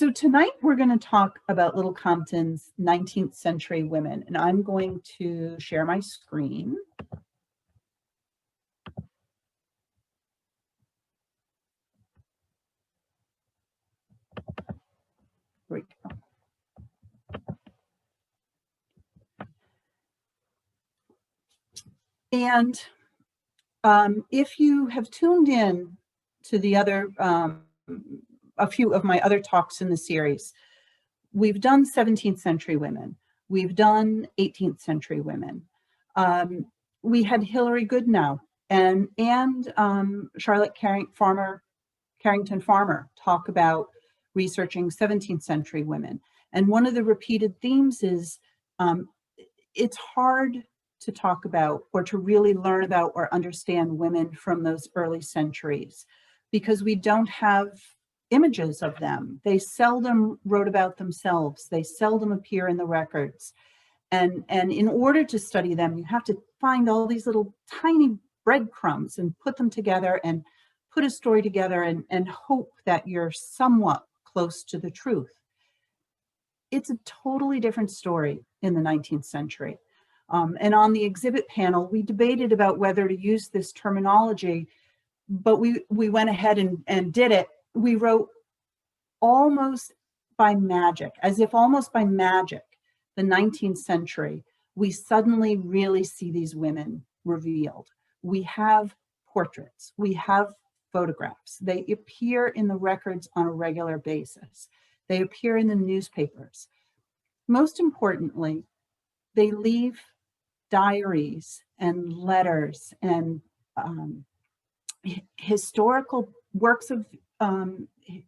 So tonight we're going to talk about Little Compton's 19th century women, and I'm going to share my screen. There we go. And if you have tuned in to the other, a few of my other talks in the series, we've done 17th century women. We've done 18th century women. We had Hilary Goodenow and Charlotte Carrington Farmer talk about researching 17th century women. And one of the repeated themes is it's hard to talk about or to really learn about or understand women from those early centuries because we don't have images of them. They seldom wrote about themselves. They seldom appear in the records. And in order to study them, you have to find all these little tiny breadcrumbs and put them together and put a story together and hope that you're somewhat close to the truth. It's a totally different story in the 19th century. And on the exhibit panel, we debated about whether to use this terminology, but we went ahead and did it. We wrote almost by magic, as if almost by magic, the 19th century, we suddenly really see these women revealed. We have portraits, we have photographs. They appear in the records on a regular basis. They appear in the newspapers. Most importantly, they leave diaries and letters and historical works of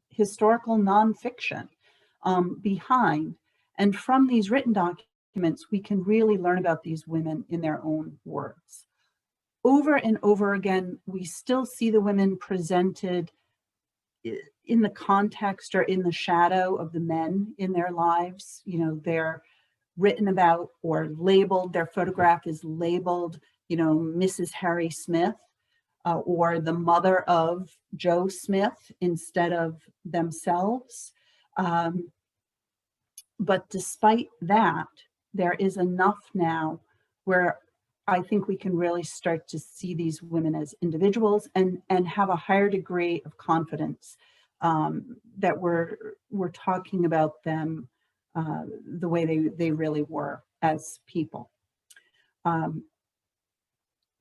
historical nonfiction behind. And from these written documents, we can really learn about these women in their own words. Over and over again, we still see the women presented in the context or in the shadow of the men in their lives. You know, they're written about or labeled, their photograph is labeled, you know, Mrs. Harry Smith or the mother of Joe Smith instead of themselves. But despite that, there is enough now where I think we can really start to see these women as individuals and have a higher degree of confidence that we're talking about them the way they really were as people.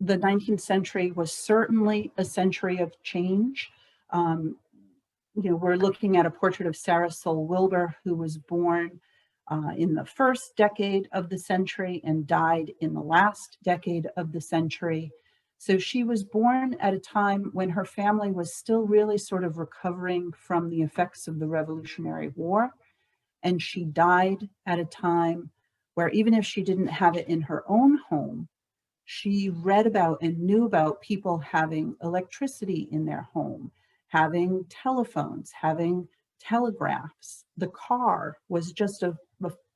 The 19th century was certainly a century of change. You know, we're looking at a portrait of Sarah Soul Wilbour, who was born in the first decade of the century and died in the last decade of the century. So she was born at a time when her family was still really sort of recovering from the effects of the Revolutionary War. And she died at a time where even if she didn't have it in her own home, she read about and knew about people having electricity in their home, having telephones, having telegraphs. The car was just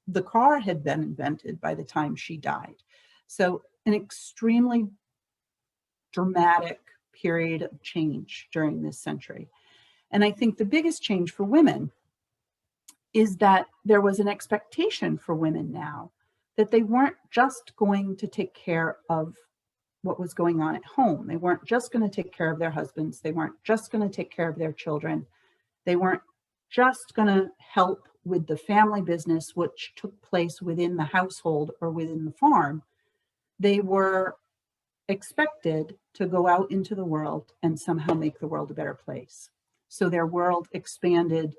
the car had been invented by the time she died. So an extremely dramatic period of change during this century. And I think the biggest change for women is that there was an expectation for women now that they weren't just going to take care of what was going on at home. They weren't just going to take care of their husbands. They weren't just going to take care of their children. They weren't just going to help with the family business, which took place within the household or within the farm. They were expected to go out into the world and somehow make the world a better place. So their world expanded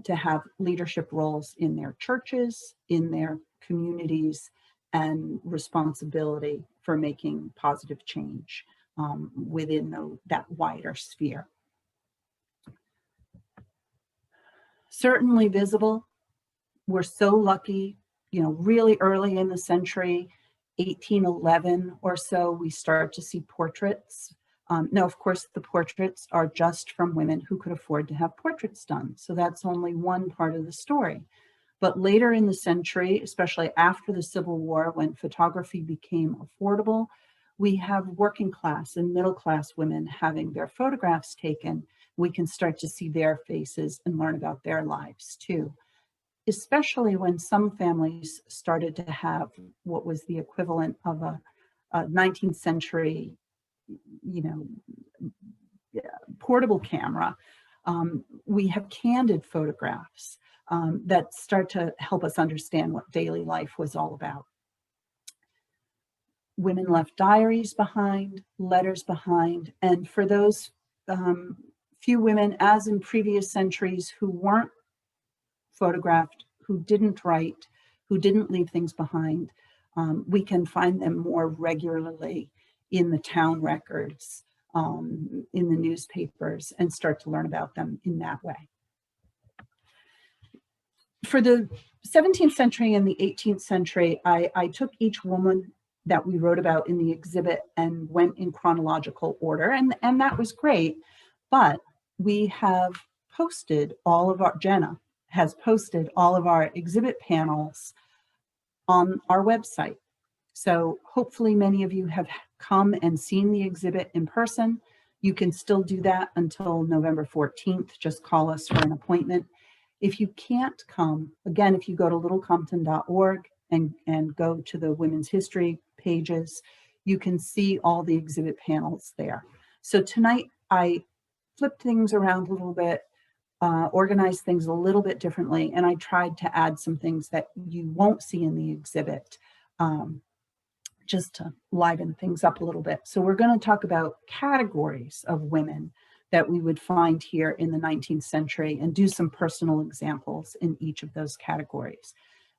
to have leadership roles in their churches, in their communities, and responsibility for making positive change within that wider sphere. Certainly visible. We're so lucky, you know, really early in the century, 1811 or so, we start to see portraits. Now, of course, the portraits are just from women who could afford to have portraits done. So that's only one part of the story. But later in the century, especially after the Civil War, when photography became affordable, we have working class and middle class women having their photographs taken. We can start to see their faces and learn about their lives too, especially when some families started to have what was the equivalent of a 19th century, you know, portable camera. We have candid photographs that start to help us understand what daily life was all about. Women left diaries behind, letters behind, and for those few women, as in previous centuries, who weren't photographed, who didn't write, who didn't leave things behind, we can find them more regularly in the town records, in the newspapers, and start to learn about them in that way. For the 17th century and the 18th century, I took each woman that we wrote about in the exhibit and went in chronological order, and that was great. But we have posted all of our, Jenna has posted all of our exhibit panels on our website. So hopefully many of you have come and seen the exhibit in person. You can still do that until November 14th. Just call us for an appointment. If you can't come, again, if you go to littlecompton.org and go to the Women's History pages, you can see all the exhibit panels there. So tonight I flipped things around a little bit, organized things a little bit differently, and I tried to add some things that you won't see in the exhibit, just to liven things up a little bit. So we're going to talk about categories of women that we would find here in the 19th century and do some personal examples in each of those categories.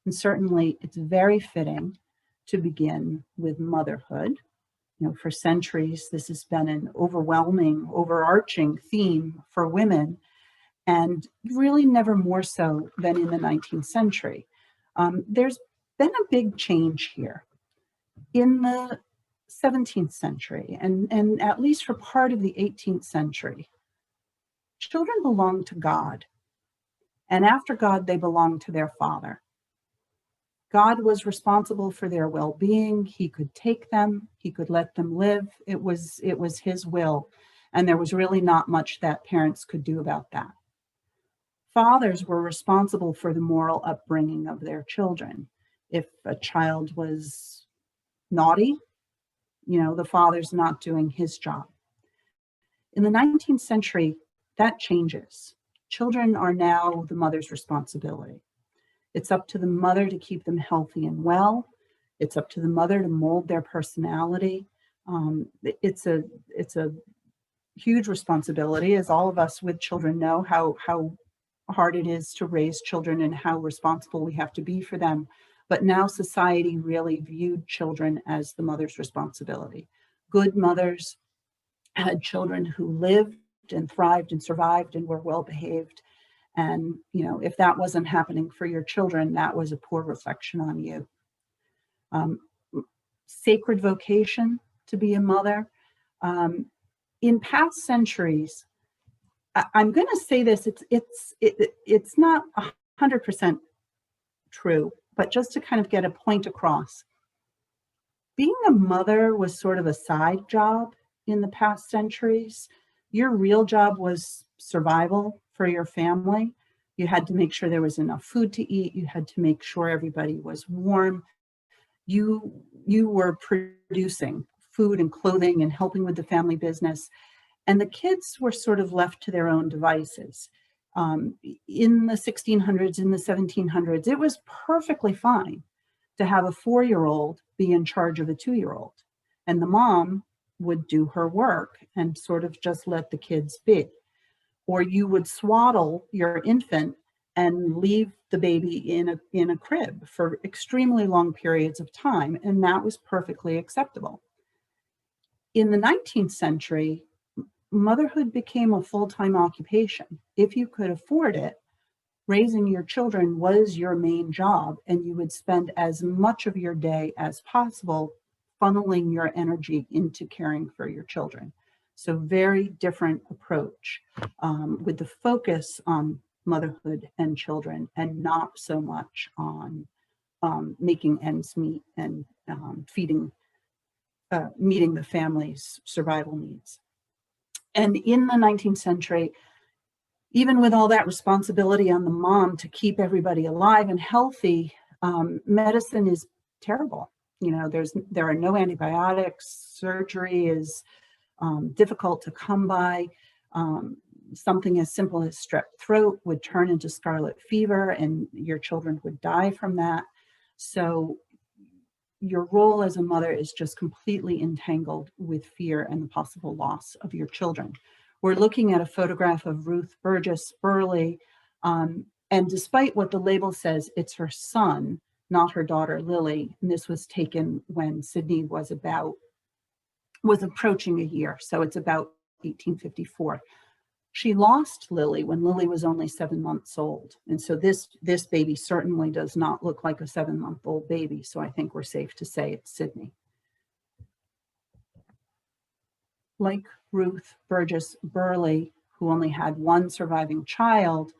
And certainly it's very fitting to begin with motherhood. You know, for centuries, this has been an overwhelming, overarching theme for women, and really never more so than in the 19th century. There's been a big change here. In the 17th century, and at least for part of the 18th century, children belonged to God. And after God, they belonged to their father. God was responsible for their well-being. He could take them, he could let them live. It was his will. And there was really not much that parents could do about that. Fathers were responsible for the moral upbringing of their children. If a child was naughty, you know, the father's not doing his job. In the 19th century, that changes. Children are now the mother's responsibility. It's up to the mother to keep them healthy and well. It's up to the mother to mold their personality. It's a huge responsibility, as all of us with children know how hard it is to raise children and how responsible we have to be for them. But now society really viewed children as the mother's responsibility. Good mothers had children who lived and thrived and survived and were well behaved. And, you know, if that wasn't happening for your children, that was a poor reflection on you. Sacred vocation to be a mother. In past centuries, I'm going to say this, it's not 100% true, but just to kind of get a point across, being a mother was sort of a side job in the past centuries. Your real job was survival for your family. You had to make sure there was enough food to eat. You had to make sure everybody was warm. You were producing food and clothing and helping with the family business. And the kids were sort of left to their own devices. In the 1600s, in the 1700s, it was perfectly fine to have a 4-year-old be in charge of a 2-year-old. And the mom would do her work and sort of just let the kids be. Or you would swaddle your infant and leave the baby in a crib for extremely long periods of time, and that was perfectly acceptable. In the 19th century, motherhood became a full-time occupation. If you could afford it, raising your children was your main job, and you would spend as much of your day as possible funneling your energy into caring for your children. So very different approach, with the focus on motherhood and children and not so much on making ends meet and meeting the family's survival needs. And in the 19th century, even with all that responsibility on the mom to keep everybody alive and healthy, medicine is terrible. You know, there are no antibiotics. Surgery is difficult to come by. Something as simple as strep throat would turn into scarlet fever, and your children would die from that. So your role as a mother is just completely entangled with fear and the possible loss of your children. We're looking at a photograph of Ruth Burgess Burley, and despite what the label says, it's her son, not her daughter Lily. And this was taken when Sydney was approaching a year, so it's about 1854. She lost Lily when Lily was only 7 months old. And so this baby certainly does not look like a 7-month-old baby. So I think we're safe to say it's Sydney. Like Ruth Burgess Burley, who only had one surviving child,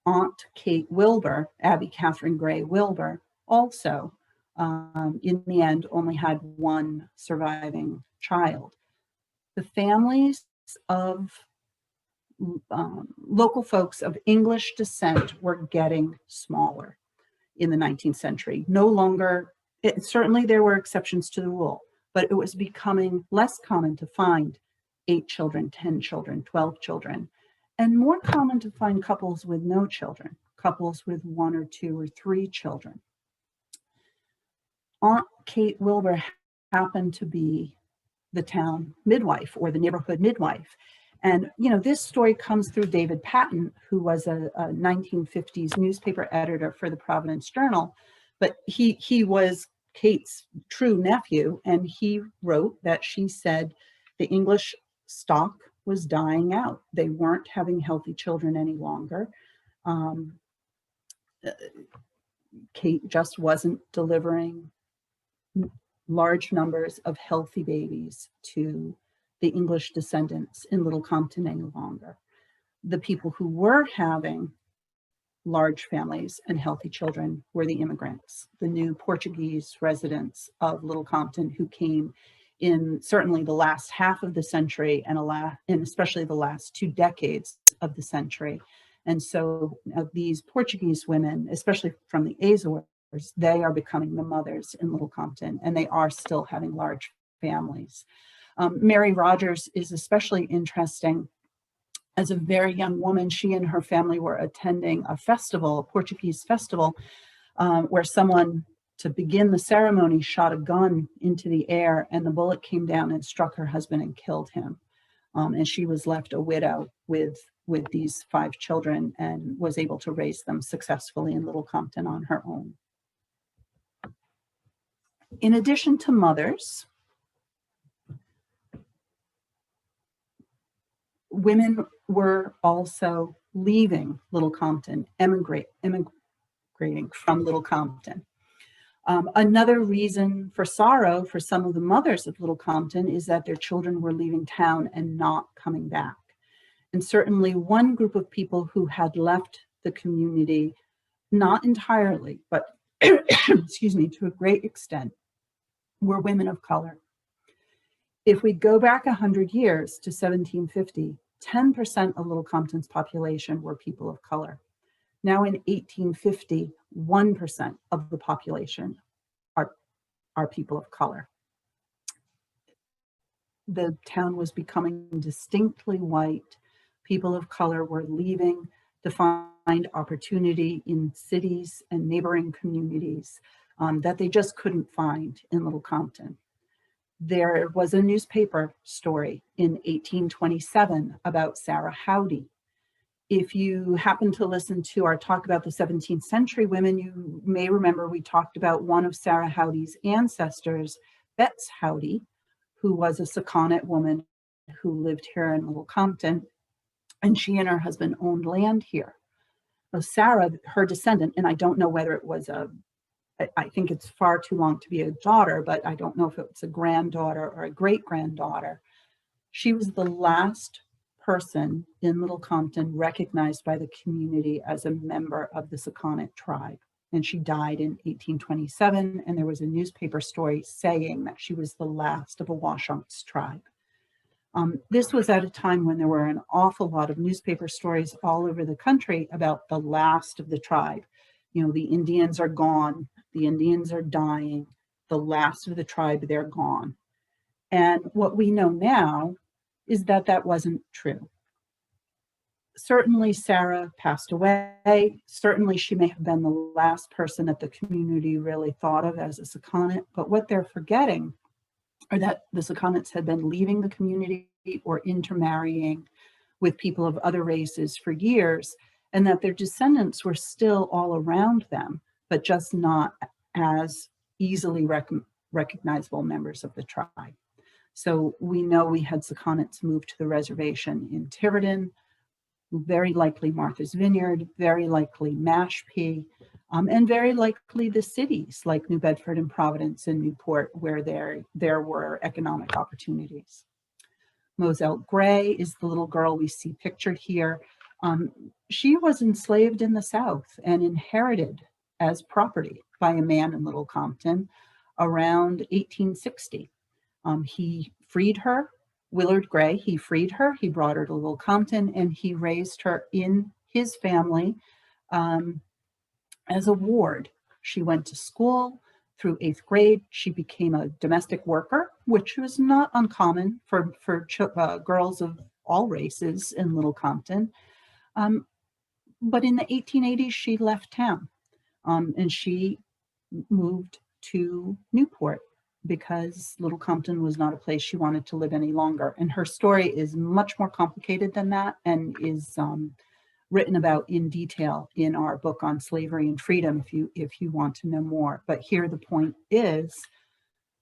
Aunt Kate Wilbour, Abby Catherine Gray Wilbour, also in the end only had one surviving child. The families of local folks of English descent were getting smaller in the 19th century. No longer, certainly there were exceptions to the rule, but it was becoming less common to find 8 children, 10 children, 12 children, and more common to find couples with no children, couples with 1 or 2 or 3 children. Aunt Kate Wilbour happened to be the town midwife or the neighborhood midwife. And, you know, this story comes through David Patton, who was a 1950s newspaper editor for the Providence Journal, but he was Kate's true nephew, and he wrote that she said the English stock was dying out. They weren't having healthy children any longer. Kate just wasn't delivering large numbers of healthy babies to the English descendants in Little Compton any longer. The people who were having large families and healthy children were the immigrants, the new Portuguese residents of Little Compton who came in certainly the last half of the century and especially the last 2 decades of the century. And so these Portuguese women, especially from the Azores, they are becoming the mothers in Little Compton, and they are still having large families. Mary Rogers is especially interesting. As a very young woman, she and her family were attending a festival, a Portuguese festival, where someone, to begin the ceremony, shot a gun into the air, and the bullet came down and struck her husband and killed him. And she was left a widow with these 5 children and was able to raise them successfully in Little Compton on her own. In addition to mothers, women were also leaving Little Compton, emigrating from Little Compton. Another reason for sorrow for some of the mothers of Little Compton is that their children were leaving town and not coming back. And certainly one group of people who had left the community, not entirely, but excuse me, to a great extent, were women of color. If we go back 100 years to 1750, 10% of Little Compton's population were people of color. Now in 1850, 1% of the population are people of color. The town was becoming distinctly white. People of color were leaving to find opportunity in cities and neighboring communities that they just couldn't find in Little Compton. There was a newspaper story in 1827 about Sarah Howdy. If you happen to listen to our talk about the 17th century women, you may remember we talked about one of Sarah Howdy's ancestors, Betts Howdy, who was a Sakonnet woman who lived here in Little Compton, and she and her husband owned land here. So Sarah, her descendant, and I don't know whether it was I think it's far too long to be a daughter, but I don't know if it's a granddaughter or a great-granddaughter. She was the last person in Little Compton recognized by the community as a member of the Sakonnet tribe. And she died in 1827, and there was a newspaper story saying that she was the last of a Washoe's tribe. This was at a time when there were an awful lot of newspaper stories all over the country about the last of the tribe. You know, the Indians are gone, the Indians are dying, the last of the tribe, they're gone. And what we know now is that that wasn't true. Certainly Sarah passed away. Certainly she may have been the last person that the community really thought of as a Sakonnet, but what they're forgetting are that the Sakonnets had been leaving the community or intermarrying with people of other races for years, and that their descendants were still all around them, but just not as easily recognizable members of the tribe. So we know we had Sakonnets move to the reservation in Tiverton, very likely Martha's Vineyard, very likely Mashpee, and very likely the cities like New Bedford and Providence and Newport, where there were economic opportunities. Moselle Gray is the little girl we see pictured here. She was enslaved in the South and inherited as property by a man in Little Compton around 1860. He freed her, Willard Gray, he freed her, he brought her to Little Compton, and he raised her in his family as a ward. She went to school through 8th grade. She became a domestic worker, which was not uncommon for girls of all races in Little Compton. But in the 1880s, she left town and she moved to Newport because Little Compton was not a place she wanted to live any longer. And her story is much more complicated than that and is written about in detail in our book on slavery and freedom if you want to know more. But here the point is,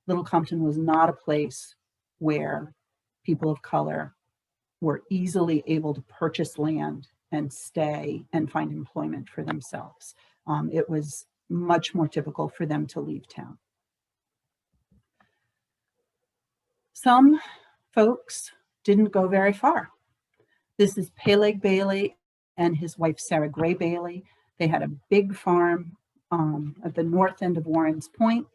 Little Compton was not a place where people of color were easily able to purchase land and stay and find employment for themselves. It was much more typical for them to leave town. Some folks didn't go very far. This is Peleg Bailey and his wife, Sarah Gray Bailey. They had a big farm at the north end of Warren's Point.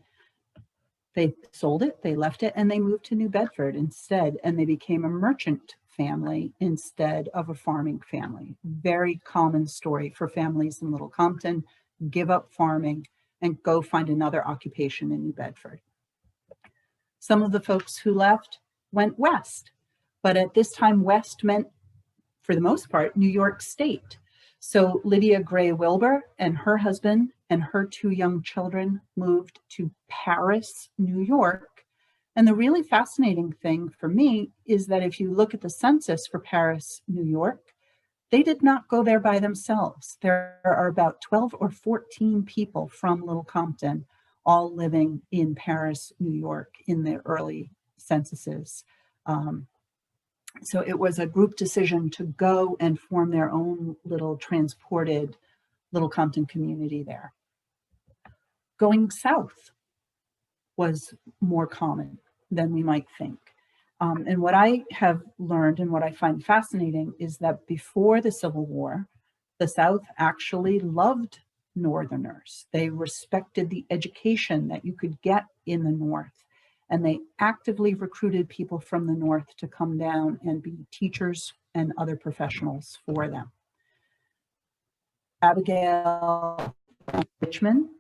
They sold it, they left it, and they moved to New Bedford instead, and they became a merchant family instead of a farming family. Very common story for families in Little Compton: give up farming and go find another occupation in New Bedford. Some of the folks who left went west, but at this time, west meant, for the most part, New York State. So Lydia Gray Wilbour and her husband and her 2 young children moved to Paris, New York. And the really fascinating thing for me is that if you look at the census for Paris, New York, they did not go there by themselves. There are about 12 or 14 people from Little Compton all living in Paris, New York in the early censuses. So it was a group decision to go and form their own little transported Little Compton community there. Going south was more common than we might think. And what I have learned and what I find fascinating is that before the Civil War, the South actually loved Northerners. They respected the education that you could get in the North, and they actively recruited people from the North to come down and be teachers and other professionals for them. Abigail Richmond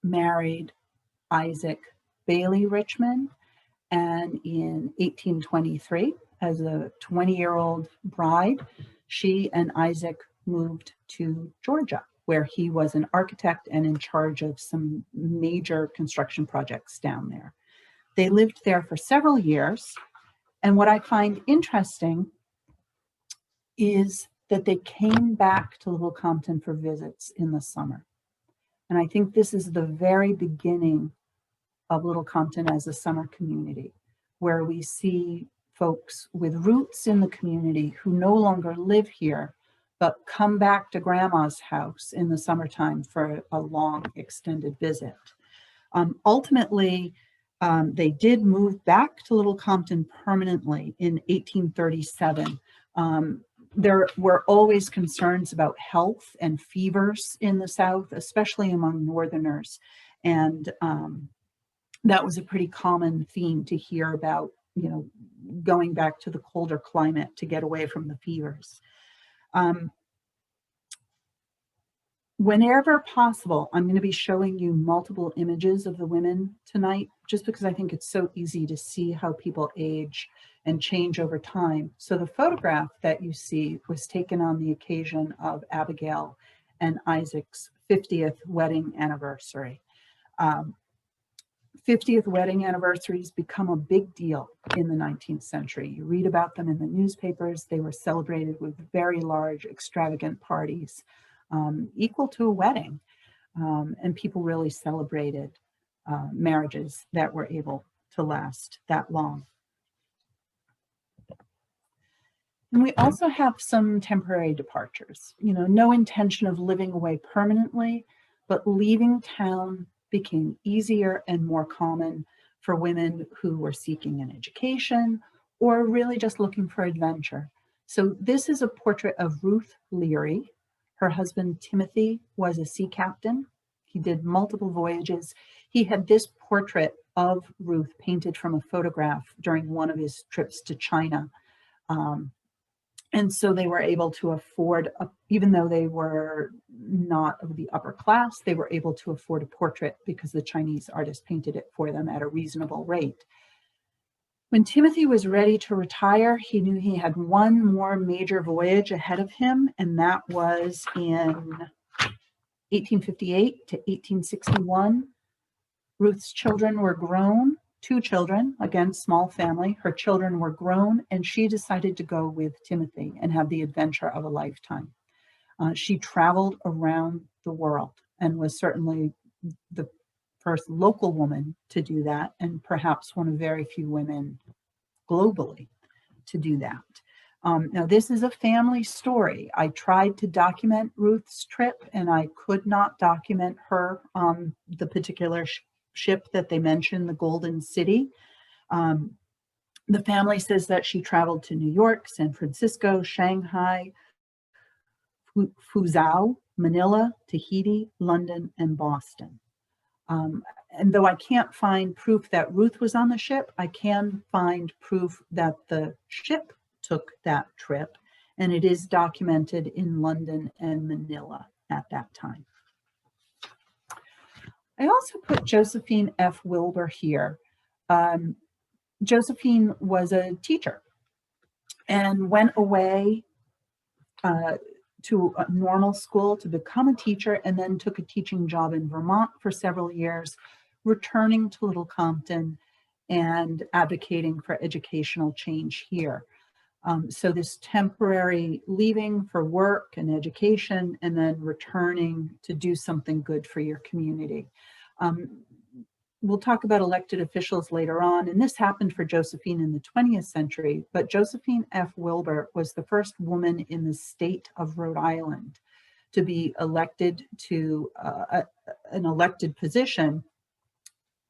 married Isaac Bailey Richmond, and in 1823, as a 20-year-old bride, she and Isaac moved to Georgia, where he was an architect and in charge of some major construction projects down there. They lived there for several years, and what I find interesting is that they came back to Little Compton for visits in the summer. And I think this is the very beginning of Little Compton as a summer community, where we see folks with roots in the community who no longer live here, but come back to grandma's house in the summertime for a long extended visit. Ultimately, they did move back to Little Compton permanently in 1837. There were always concerns about health and fevers in the South, especially among Northerners. And that was a pretty common theme to hear about you know, going back to the colder climate to get away from the fevers. Whenever possible, I'm going to be showing you multiple images of the women tonight, just because I think it's so easy to see how people age and change over time. So the photograph that you see was taken on the occasion of Abigail and Isaac's 50th wedding anniversary. 50th wedding anniversaries become a big deal in the 19th century. You read about them in the newspapers. They were celebrated with very large, extravagant parties, equal to a wedding. And people really celebrated marriages that were able to last that long. And we also have some temporary departures. You know, no intention of living away permanently, but leaving town became easier and more common for women who were seeking an education or really just looking for adventure. So this is a portrait of Ruth Leary. Her husband, Timothy, was a sea captain. He did multiple voyages. He had this portrait of Ruth painted from a photograph during one of his trips to China. And so they were able to afford, even though they were not of the upper class, they were able to afford a portrait because the Chinese artist painted it for them at a reasonable rate. When Timothy was ready to retire, he knew he had one more major voyage ahead of him, and that was in 1858 to 1861. Ruth's children were grown. 2 children, again, small family. Her children were grown, and she decided to go with Timothy and have the adventure of a lifetime. She traveled around the world and was certainly the first local woman to do that, and perhaps one of very few women globally to do that. Now, this is a family story. I tried to document Ruth's trip, and I could not document her on the particular ship that they mentioned, the Golden City. The family says that she traveled to New York, San Francisco, Shanghai, Fuzhou, Manila, Tahiti, London, and Boston. And though I can't find proof that Ruth was on the ship, I can find proof that the ship took that trip, and it is documented in London and Manila at that time. I also put Josephine F. Wilbour here. Josephine was a teacher and went away to a normal school to become a teacher, and then took a teaching job in Vermont for several years, returning to Little Compton and advocating for educational change here. So this temporary leaving for work and education, and then returning to do something good for your community. We'll talk about elected officials later on, and this happened for Josephine in the 20th century, but Josephine F. Wilbour was the first woman in the state of Rhode Island to be elected to an elected position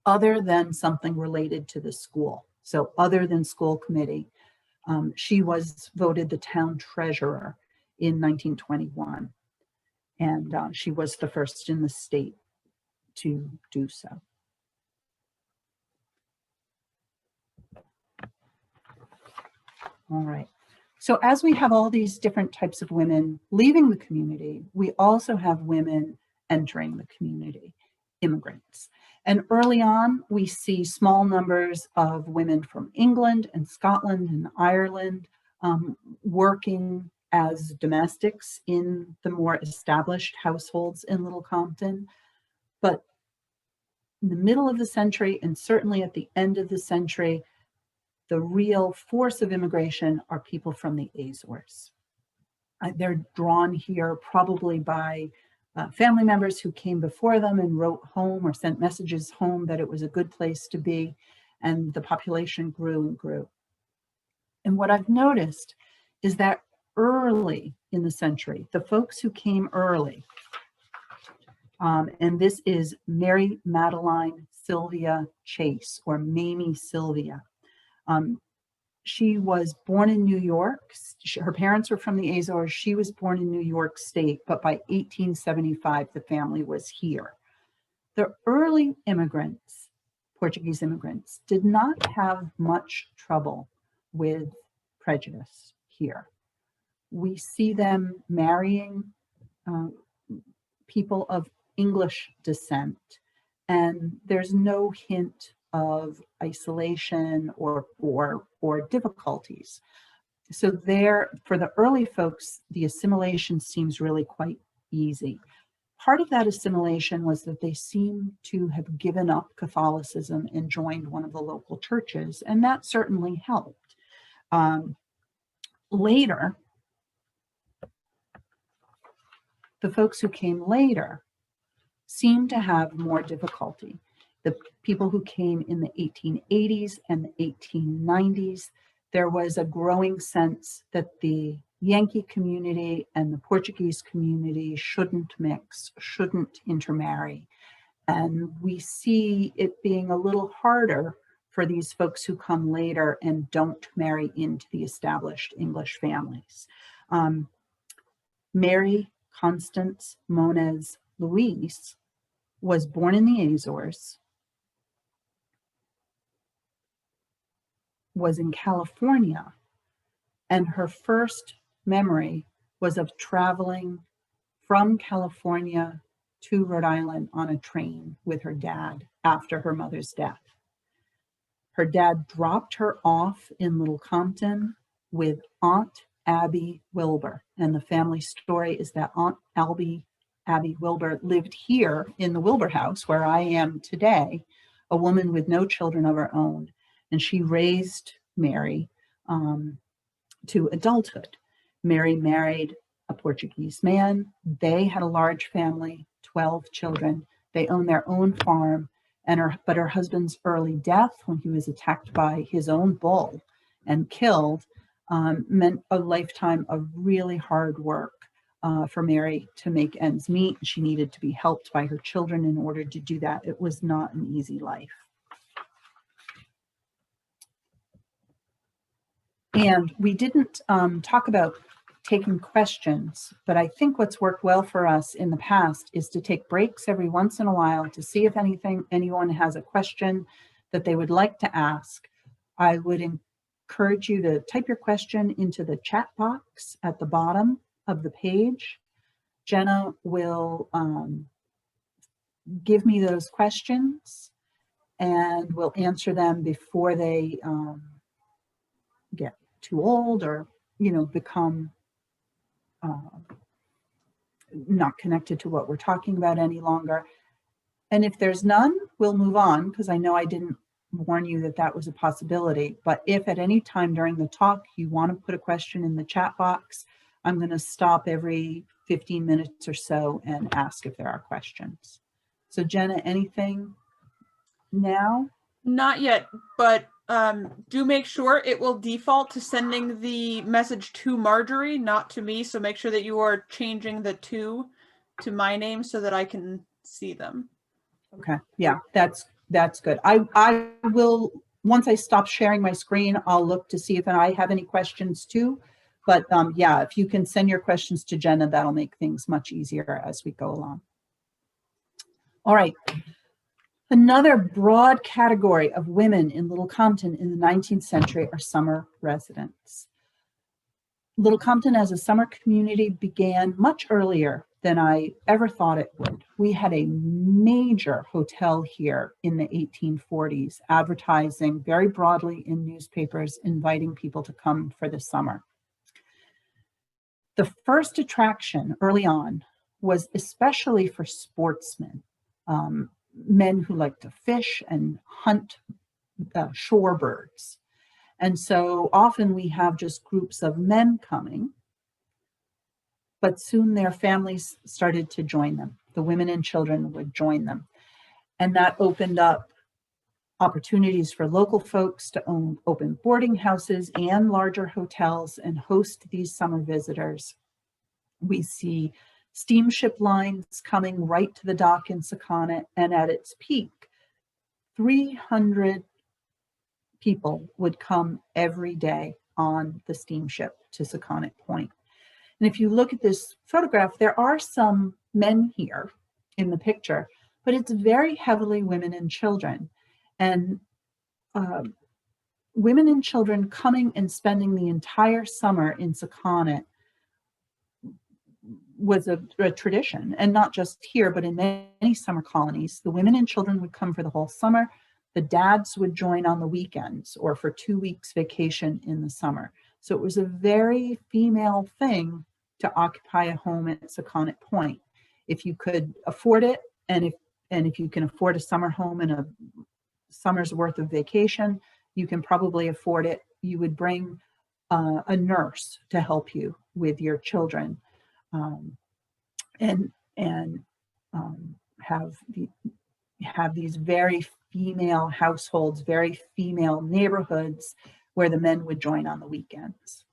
other than something related to the school. So other than school committee. She was voted the town treasurer in 1921, and she was the first in the state to do so. All right. So as we have all these different types of women leaving the community, we also have women entering the community, immigrants. And early on, we see small numbers of women from England and Scotland and Ireland working as domestics in the more established households in Little Compton. But in the middle of the century, and certainly at the end of the century, the real force of immigration are people from the Azores. They're drawn here probably by family members who came before them and wrote home or sent messages home that it was a good place to be, and the population grew and grew. And what I've noticed is that early in the century, the folks who came early, and this is Mary Madeline Sylvia Chase, or Mamie Sylvia. She was born in New York. Her parents were from the Azores. She was born in New York State, but by 1875, the family was here. The early immigrants Portuguese immigrants did not have much trouble with prejudice here. We see them marrying people of English descent, and there's no hint of isolation or difficulties. So there, for the early folks, the assimilation seems really quite easy. Part of that assimilation was that they seem to have given up Catholicism and joined one of the local churches, and that certainly helped. Later, the folks who came later seem to have more difficulty. The people who came in the 1880s and the 1890s, there was a growing sense that the Yankee community and the Portuguese community shouldn't mix, shouldn't intermarry. And we see it being a little harder for these folks who come later and don't marry into the established English families. Mary Constance Moniz Luis was born in the Azores, was in California, and her first memory was of traveling from California to Rhode Island on a train with her dad after her mother's death. Her dad dropped her off in Little Compton with Aunt Abby Wilbour. And the family story is that Aunt Abby Wilbour lived here in the Wilbour house where I am today, a woman with no children of her own. And she raised Mary to adulthood. Mary married a Portuguese man. They had a large family, 12 children. They owned their own farm. But her husband's early death, when he was attacked by his own bull and killed, meant a lifetime of really hard work for Mary to make ends meet. She needed to be helped by her children in order to do that. It was not an easy life. And we didn't talk about taking questions, but I think what's worked well for us in the past is to take breaks every once in a while to see if anyone has a question that they would like to ask. I would encourage you to type your question into the chat box at the bottom of the page. Jenna will give me those questions and we'll answer them before they get too old or, become not connected to what we're talking about any longer. And if there's none, we'll move on, because I know I didn't warn you that that was a possibility. But if at any time during the talk you want to put a question in the chat box, I'm going to stop every 15 minutes or so and ask if there are questions. So Jenna, anything now? Not yet, but do make sure it will default to sending the message to Marjory, not to me. So make sure that you are changing the to my name so that I can see them. Okay, yeah, that's good. I will, once I stop sharing my screen, I'll look to see if I have any questions too. But yeah, if you can send your questions to Jenna, that'll make things much easier as we go along. All right. Another broad category of women in Little Compton in the 19th century are summer residents. Little Compton as a summer community began much earlier than I ever thought it would. We had a major hotel here in the 1840s, advertising very broadly in newspapers, inviting people to come for the summer. The first attraction early on was especially for sportsmen. Men who like to fish and hunt shorebirds. And so often we have just groups of men coming, but soon their families started to join them. The women and children would join them. And that opened up opportunities for local folks to open boarding houses and larger hotels and host these summer visitors. We see steamship lines coming right to the dock in Sakonnet, and at its peak, 300 people would come every day on the steamship to Sakonnet Point. And if you look at this photograph, there are some men here in the picture, but it's very heavily women and children. And women and children coming and spending the entire summer in Sakonnet was a tradition, and not just here, but in many summer colonies. The women and children would come for the whole summer. The dads would join on the weekends or for 2 weeks vacation in the summer. So it was a very female thing to occupy a home at Sakonnet Point. If you could afford it, and if you can afford a summer home and a summer's worth of vacation, you can probably afford it. You would bring a nurse to help you with your children, and have these very female households, very female neighborhoods where the men would join on the weekends.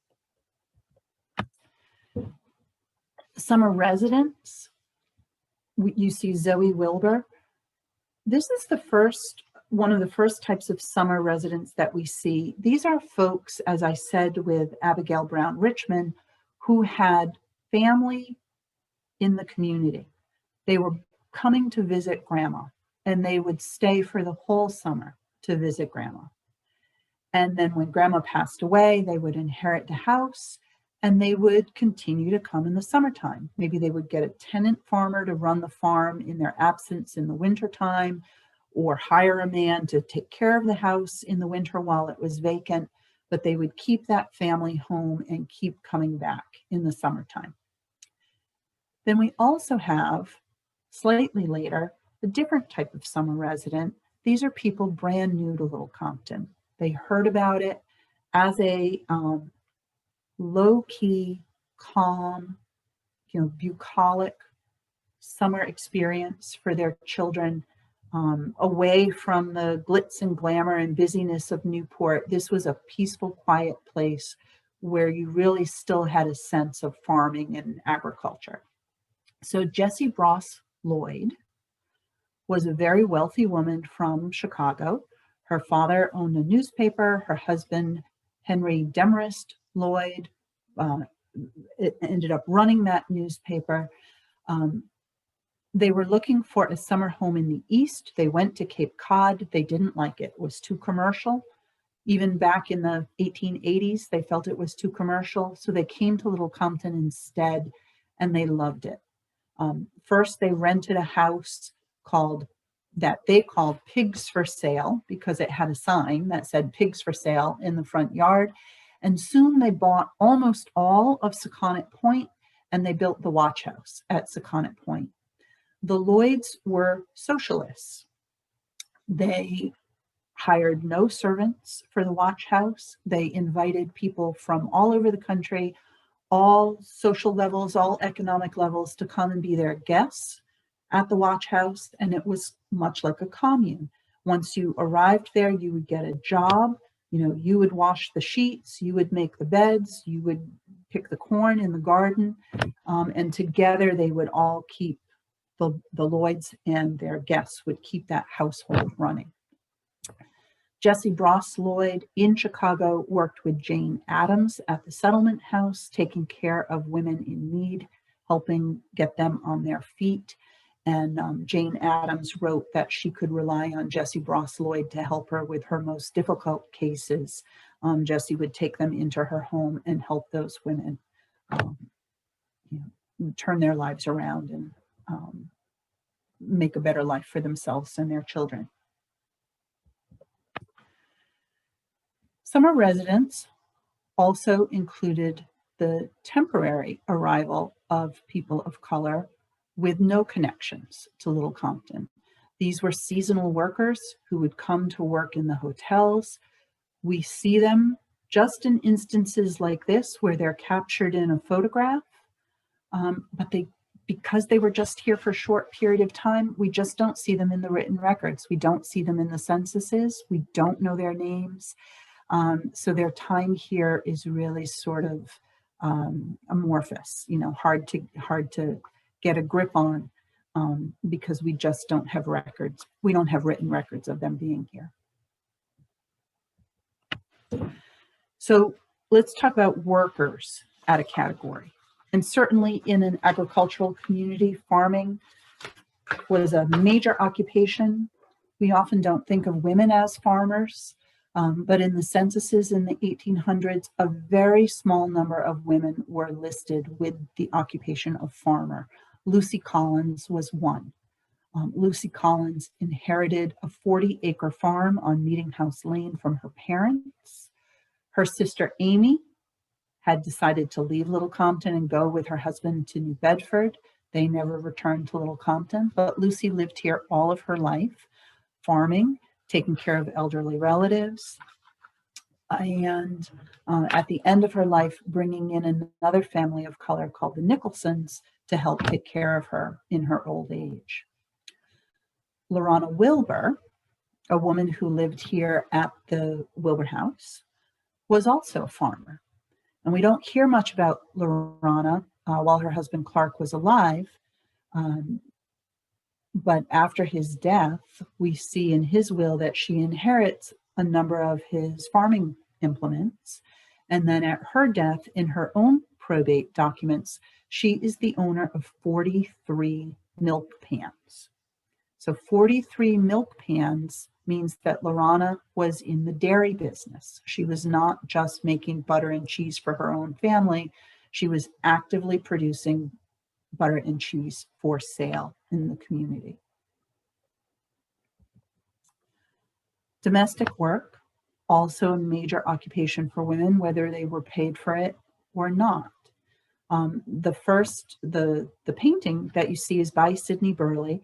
Summer residents, you see Zoe Wilbour. This is one of the first types of summer residents that we see. These are folks, as I said with Abigail Brown Richmond, who had family in the community. They were coming to visit grandma, and they would stay for the whole summer to visit grandma. And then when grandma passed away, they would inherit the house, and they would continue to come in the summertime. Maybe they would get a tenant farmer to run the farm in their absence in the wintertime, or hire a man to take care of the house in the winter while it was vacant, but they would keep that family home and keep coming back in the summertime. Then we also have, slightly later, a different type of summer resident. These are people brand new to Little Compton. They heard about it as a low-key, calm, bucolic summer experience for their children, away from the glitz and glamour and busyness of Newport. This was a peaceful, quiet place where you really still had a sense of farming and agriculture. So Jessie Bross Lloyd was a very wealthy woman from Chicago. Her father owned a newspaper. Her husband, Henry Demarest Lloyd, ended up running that newspaper. They were looking for a summer home in the East. They went to Cape Cod. They didn't like it. It was too commercial. Even back in the 1880s, they felt it was too commercial. So they came to Little Compton instead, and they loved it. First, they rented a house that they called Pigs for Sale, because it had a sign that said Pigs for Sale in the front yard. And soon they bought almost all of Sakonnet Point, and they built the watch house at Sakonnet Point. The Lloyds were socialists. They hired no servants for the watch house. They invited people from all over the country, all social levels, all economic levels, to come and be their guests at the watch house. And it was much like a commune. Once you arrived there, you would get a job. You would wash the sheets, you would make the beds, you would pick the corn in the garden, and together they would all keep, the Lloyds and their guests would keep that household running. Jessie Bross Lloyd in Chicago worked with Jane Addams at the settlement house, taking care of women in need, helping get them on their feet. And Jane Addams wrote that she could rely on Jessie Bross Lloyd to help her with her most difficult cases. Jessie would take them into her home and help those women turn their lives around and make a better life for themselves and their children. Summer residents also included the temporary arrival of people of color with no connections to Little Compton. These were seasonal workers who would come to work in the hotels. We see them just in instances like this where they're captured in a photograph, but because they were just here for a short period of time, we just don't see them in the written records. We don't see them in the censuses. We don't know their names. So their time here is really sort of amorphous, hard to get a grip on, because we just don't have records. We don't have written records of them being here. So let's talk about workers at a category. And certainly in an agricultural community, farming was a major occupation. We often don't think of women as farmers, but in the censuses in the 1800s, a very small number of women were listed with the occupation of farmer. Lucy Collins was one. Lucy Collins inherited a 40-acre farm on Meeting House Lane from her parents. Her sister Amy had decided to leave Little Compton and go with her husband to New Bedford. They never returned to Little Compton, but Lucy lived here all of her life, farming, taking care of elderly relatives, and at the end of her life, bringing in another family of color called the Nicholsons to help take care of her in her old age. Lorana Wilbour, a woman who lived here at the Wilbour house, was also a farmer. And we don't hear much about Lorana while her husband Clark was alive. But after his death, we see in his will that she inherits a number of his farming implements. And then at her death, in her own probate documents, she is the owner of 43 milk pans. So 43 milk pans means that Lorana was in the dairy business. She was not just making butter and cheese for her own family. She was actively producing butter and cheese for sale in the community. Domestic work, also a major occupation for women, whether they were paid for it or not. The painting that you see is by Sidney Burley,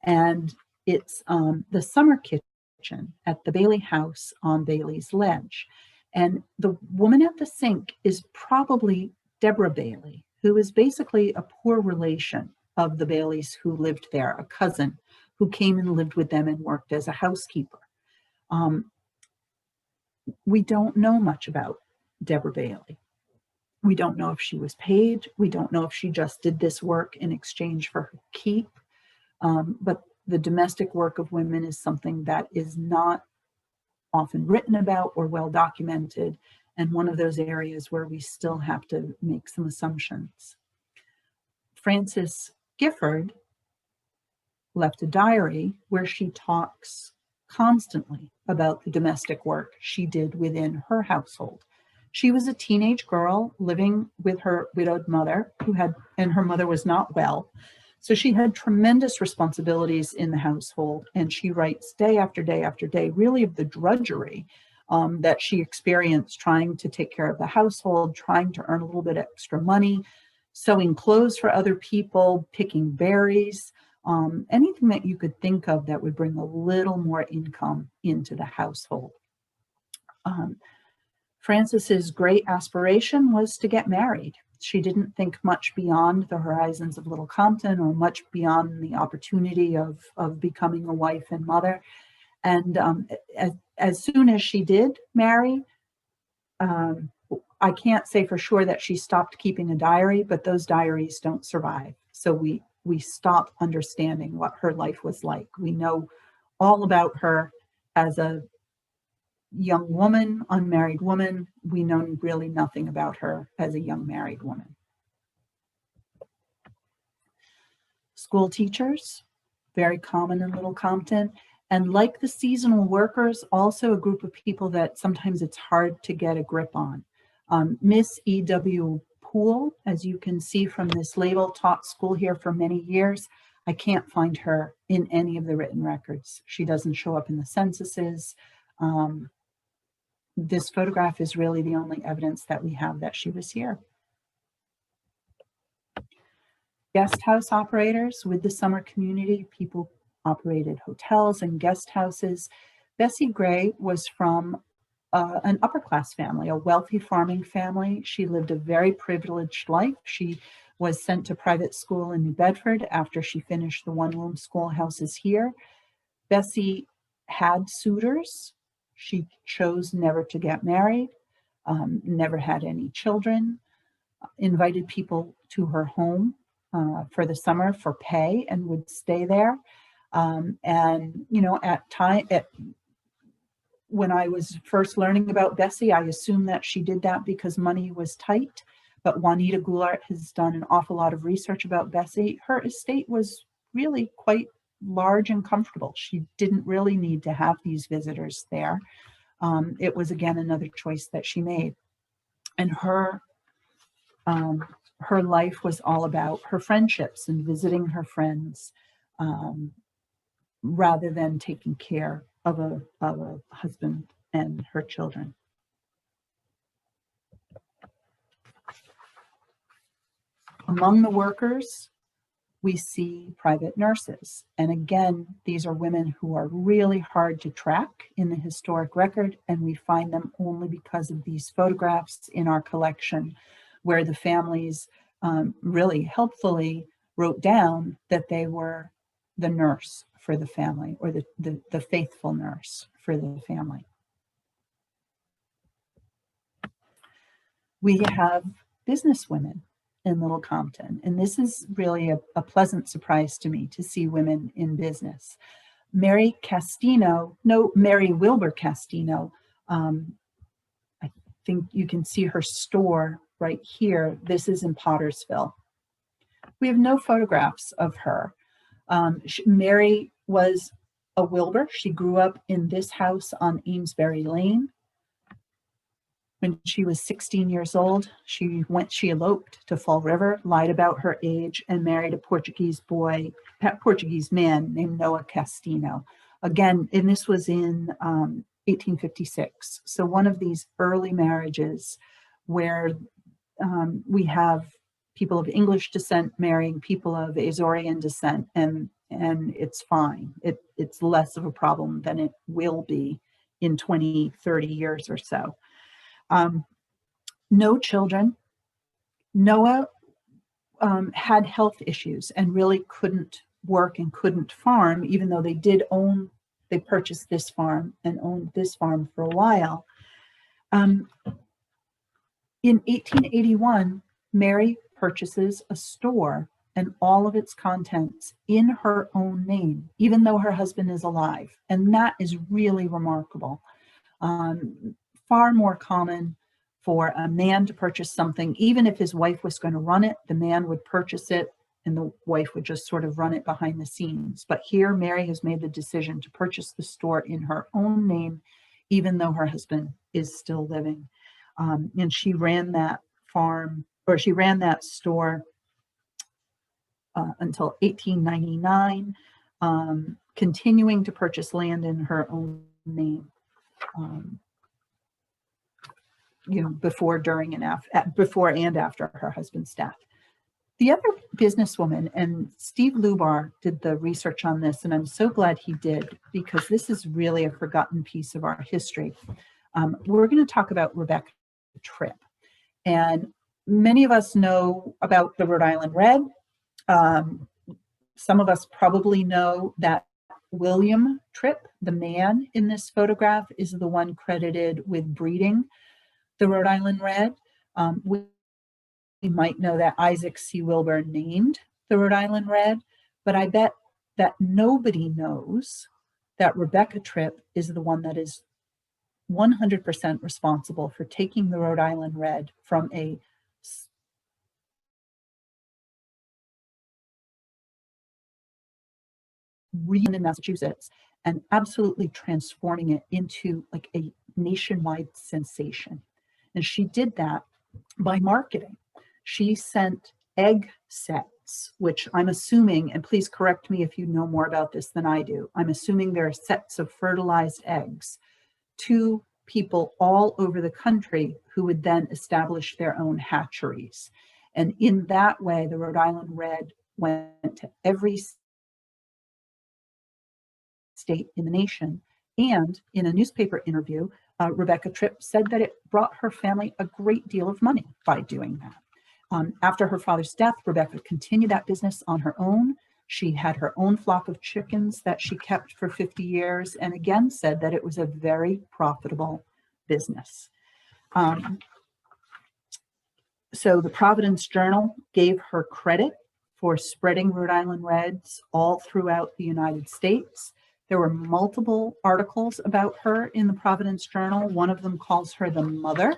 and it's the summer kitchen at the Bailey house on Bailey's Ledge. And the woman at the sink is probably Deborah Bailey, who is basically a poor relation of the Baileys who lived there, a cousin who came and lived with them and worked as a housekeeper. We don't know much about Deborah Bailey. We don't know if she was paid. We don't know if she just did this work in exchange for her keep. But the domestic work of women is something that is not often written about or well documented, and one of those areas where we still have to make some assumptions. Frances Gifford left a diary where she talks constantly about the domestic work she did within her household. She was a teenage girl living with her widowed mother, and her mother was not well. So she had tremendous responsibilities in the household, and she writes day after day after day, really of the drudgery that she experienced trying to take care of the household, trying to earn a little bit extra money, sewing clothes for other people, picking berries, anything that you could think of that would bring a little more income into the household. Frances's great aspiration was to get married. She didn't think much beyond the horizons of Little Compton or much beyond the opportunity of becoming a wife and mother. And as soon as she did marry, I can't say for sure that she stopped keeping a diary, but those diaries don't survive. So we stop understanding what her life was like. We know all about her as a young woman, unmarried woman. We know really nothing about her as a young married woman. School teachers, very common in Little Compton. And like the seasonal workers, also a group of people that sometimes it's hard to get a grip on. Miss E.W. Poole, as you can see from this label, taught school here for many years. I can't find her in any of the written records. She doesn't show up in the censuses. This photograph is really the only evidence that we have that she was here. Guest house operators with the summer community, people operated hotels and guest houses. Bessie Gray was from an upper class family, a wealthy farming family. She lived a very privileged life. She was sent to private school in New Bedford after she finished the one-room schoolhouses here. Bessie had suitors. She chose never to get married, never had any children, invited people to her home for the summer for pay and would stay there. And, you know, when I was first learning about Bessie, I assumed that she did that because money was tight. But Juanita Goulart has done an awful lot of research about Bessie. Her estate was really quite large and comfortable. She didn't really need to have these visitors there. It was, again, another choice that she made. And her life was all about her friendships and visiting her friends, rather than taking care of a husband and her children. Among the workers, we see private nurses. And again, these are women who are really hard to track in the historic record, and we find them only because of these photographs in our collection, where the families really helpfully wrote down that they were the nurse for the family, or the faithful nurse for the family. We have businesswomen in Little Compton, and this is really a pleasant surprise to me to see women in business. Mary Wilbour Castino, I think you can see her store right here. This is in Pottersville. We have no photographs of her. Mary was a Wilbour. She grew up in this house on Amesbury Lane. When she was 16 years old, she eloped to Fall River, lied about her age, and married a Portuguese man named Noah Castino. Again, and this was in 1856. So one of these early marriages where we have people of English descent marrying people of Azorean descent, and it's fine. It's less of a problem than it will be in 20, 30 years or so. No children. Noah had health issues and really couldn't work and couldn't farm, even though they purchased this farm and owned this farm for a while. In 1881, Mary purchases a store and all of its contents in her own name, even though her husband is alive. And that is really remarkable. Far more common for a man to purchase something, even if his wife was going to run it, the man would purchase it and the wife would just sort of run it behind the scenes. But here, Mary has made the decision to purchase the store in her own name, even though her husband is still living. And she ran that store until 1899, continuing to purchase land in her own name. Before, during, and after her husband's death. The other businesswoman, and Steve Lubar did the research on this, and I'm so glad he did, because this is really a forgotten piece of our history. We're going to talk about Rebecca Tripp. And many of us know about the Rhode Island Red. Some of us probably know that William Tripp, the man in this photograph, is the one credited with breeding the Rhode Island Red. We might know that Isaac C. Wilbour named the Rhode Island Red, but I bet that nobody knows that Rebecca Tripp is the one that is 100% responsible for taking the Rhode Island Red from a region in Massachusetts and absolutely transforming it into like a nationwide sensation. And she did that by marketing. She sent egg sets, which I'm assuming, and please correct me if you know more about this than I do, I'm assuming there are sets of fertilized eggs to people all over the country who would then establish their own hatcheries. And in that way, the Rhode Island Red went to every state in the nation. And in a newspaper interview, Rebecca Tripp said that it brought her family a great deal of money by doing that. After her father's death, Rebecca continued that business on her own. She had her own flock of chickens that she kept for 50 years, and again said that it was a very profitable business. So the Providence Journal gave her credit for spreading Rhode Island Reds all throughout the United States. There were multiple articles about her in the Providence Journal. One of them calls her the mother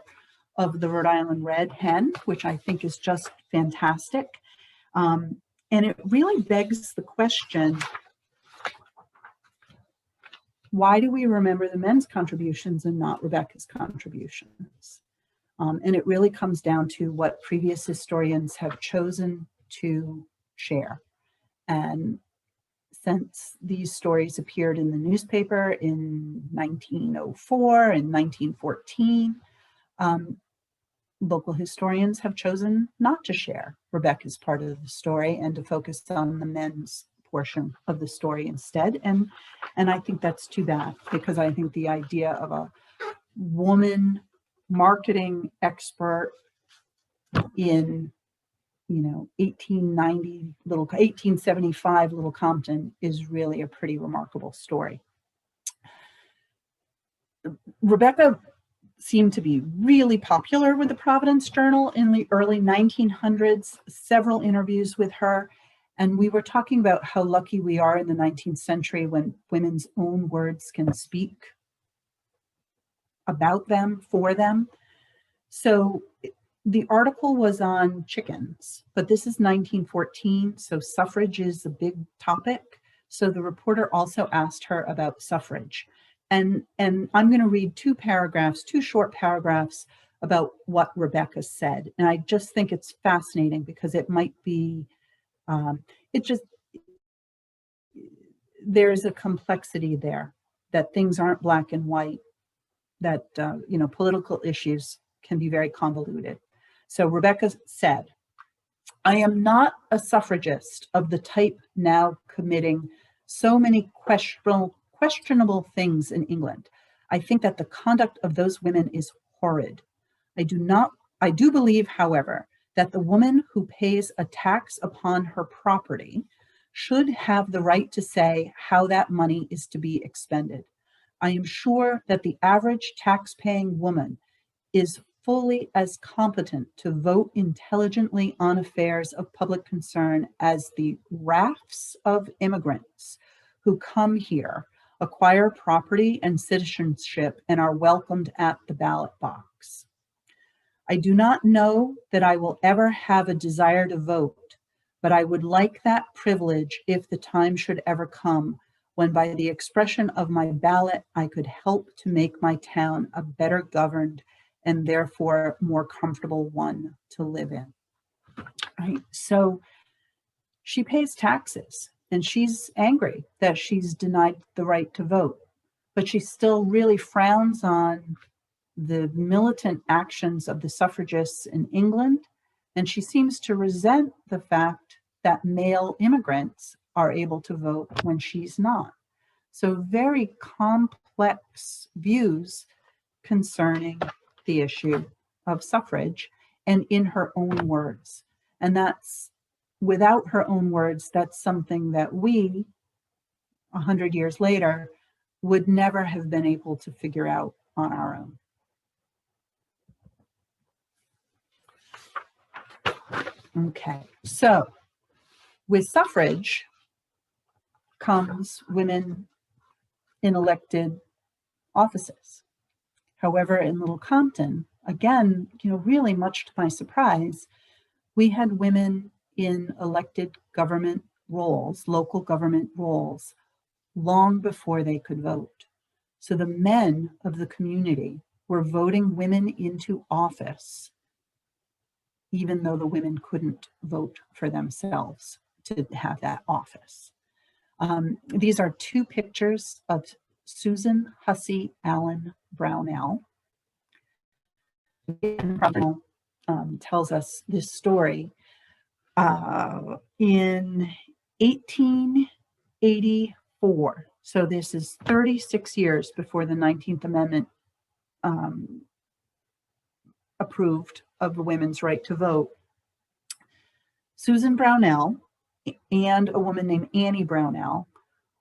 of the Rhode Island Red hen, which I think is just fantastic. And it really begs the question, why do we remember the men's contributions and not Rebecca's contributions? And it really comes down to what previous historians have chosen to share. And since these stories appeared in the newspaper in 1904 and 1914, local historians have chosen not to share Rebecca's part of the story and to focus on the men's portion of the story instead. And I think that's too bad, because I think the idea of a woman marketing expert in 1875 Little Compton is really a pretty remarkable story. Rebecca seemed to be really popular with the Providence Journal in the early 1900s, several interviews with her. And we were talking about how lucky we are in the 19th century when women's own words can speak about them, for them. So the article was on chickens, but this is 1914, so suffrage is a big topic. So the reporter also asked her about suffrage. And I'm going to read two short paragraphs about what Rebecca said. And I just think it's fascinating because it might be, there's a complexity there, that things aren't black and white, that, political issues can be very convoluted. So Rebecca said, "I am not a suffragist of the type now committing so many questionable things in England. I think that the conduct of those women is horrid. I do believe, however, that the woman who pays a tax upon her property should have the right to say how that money is to be expended. I am sure that the average tax-paying woman is fully as competent to vote intelligently on affairs of public concern as the rafts of immigrants who come here, acquire property and citizenship, and are welcomed at the ballot box. I do not know that I will ever have a desire to vote, but I would like that privilege if the time should ever come when by the expression of my ballot, I could help to make my town a better governed and therefore more comfortable one to live in." Right? So she pays taxes and she's angry that she's denied the right to vote, but she still really frowns on the militant actions of the suffragists in England. And she seems to resent the fact that male immigrants are able to vote when she's not. So very complex views concerning the issue of suffrage, and in her own words. And that's, without her own words, that's something that we, 100 years later, would never have been able to figure out on our own. Okay, so with suffrage comes women in elected offices. However, in Little Compton, again, really much to my surprise, we had women in elected government roles, local government roles, long before they could vote. So the men of the community were voting women into office, even though the women couldn't vote for themselves to have that office. These are two pictures of Susan Hussey Allen Brownell. Tells us this story. In 1884, so this is 36 years before the 19th Amendment approved of the women's right to vote, Susan Brownell and a woman named Annie Brownell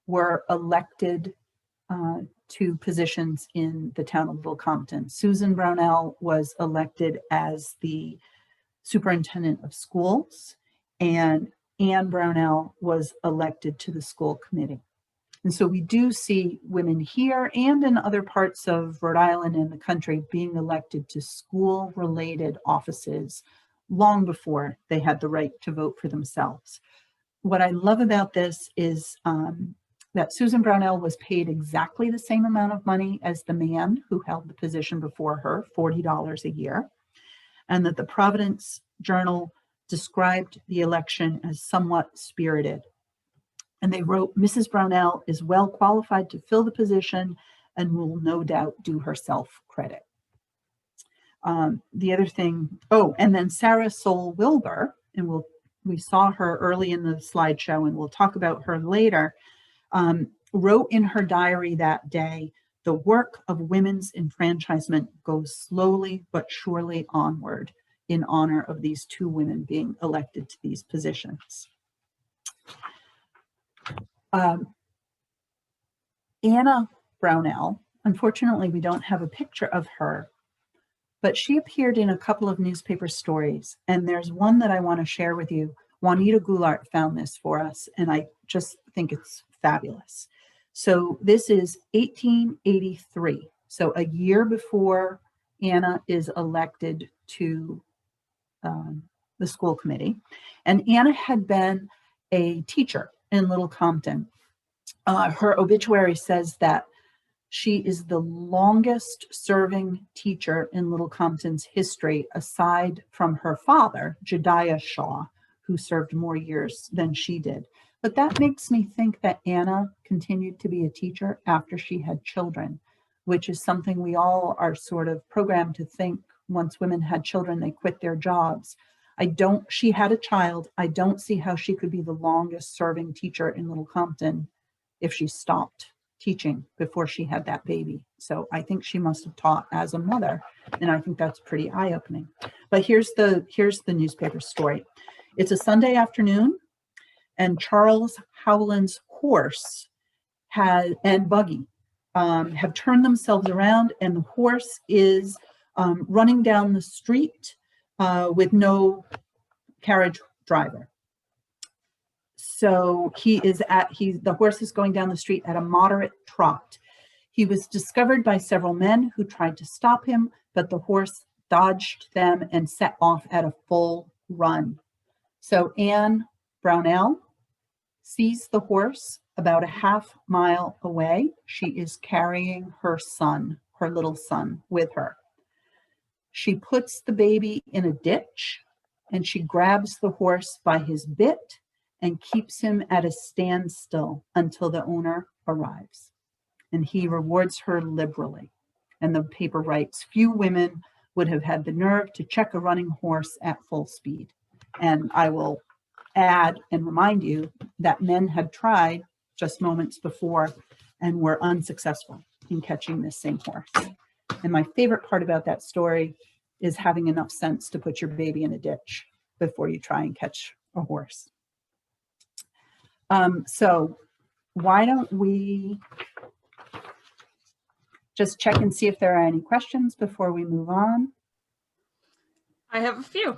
were elected to positions in the town of Little Compton. Susan Brownell was elected as the superintendent of schools, and Anne Brownell was elected to the school committee. And so we do see women here and in other parts of Rhode Island and the country being elected to school-related offices long before they had the right to vote for themselves. What I love about this is that Susan Brownell was paid exactly the same amount of money as the man who held the position before her, $40 a year, and that the Providence Journal described the election as somewhat spirited. And they wrote, Mrs. Brownell is well qualified to fill the position and will no doubt do herself credit. The other thing, and then Sarah Soul Wilbour, and we saw her early in the slideshow, and we'll talk about her later, wrote in her diary that day, the work of women's enfranchisement goes slowly but surely onward in honor of these two women being elected to these positions. Anna Brownell, unfortunately, we don't have a picture of her, but she appeared in a couple of newspaper stories, and there's one that I want to share with you. Juanita Goulart found this for us, and I just think it's fabulous. So this is 1883, so a year before Anna is elected to the school committee, and Anna had been a teacher in Little Compton. Her obituary says that she is the longest serving teacher in Little Compton's history, aside from her father, Jediah Shaw, who served more years than she did. But that makes me think that Anna continued to be a teacher after she had children, which is something we all are sort of programmed to think. Once women had children, they quit their jobs. She had a child. I don't see how she could be the longest serving teacher in Little Compton if she stopped teaching before she had that baby. So I think she must have taught as a mother, and I think that's pretty eye-opening. But here's the newspaper story. It's a Sunday afternoon, and Charles Howland's horse and buggy have turned themselves around, and the horse is running down the street with no carriage driver. So the horse is going down the street at a moderate trot. He was discovered by several men who tried to stop him, but the horse dodged them and set off at a full run. So Anne Brownell sees the horse about a half mile away. She is carrying her son, her little son, with her. She puts the baby in a ditch, and she grabs the horse by his bit and keeps him at a standstill until the owner arrives. And he rewards her liberally. And the paper writes, few women would have had the nerve to check a running horse at full speed. And I will add and remind you that men had tried just moments before and were unsuccessful in catching this same horse. And my favorite part about that story is having enough sense to put your baby in a ditch before you try and catch a horse. So why don't we just check and see if there are any questions before we move on? I have a few.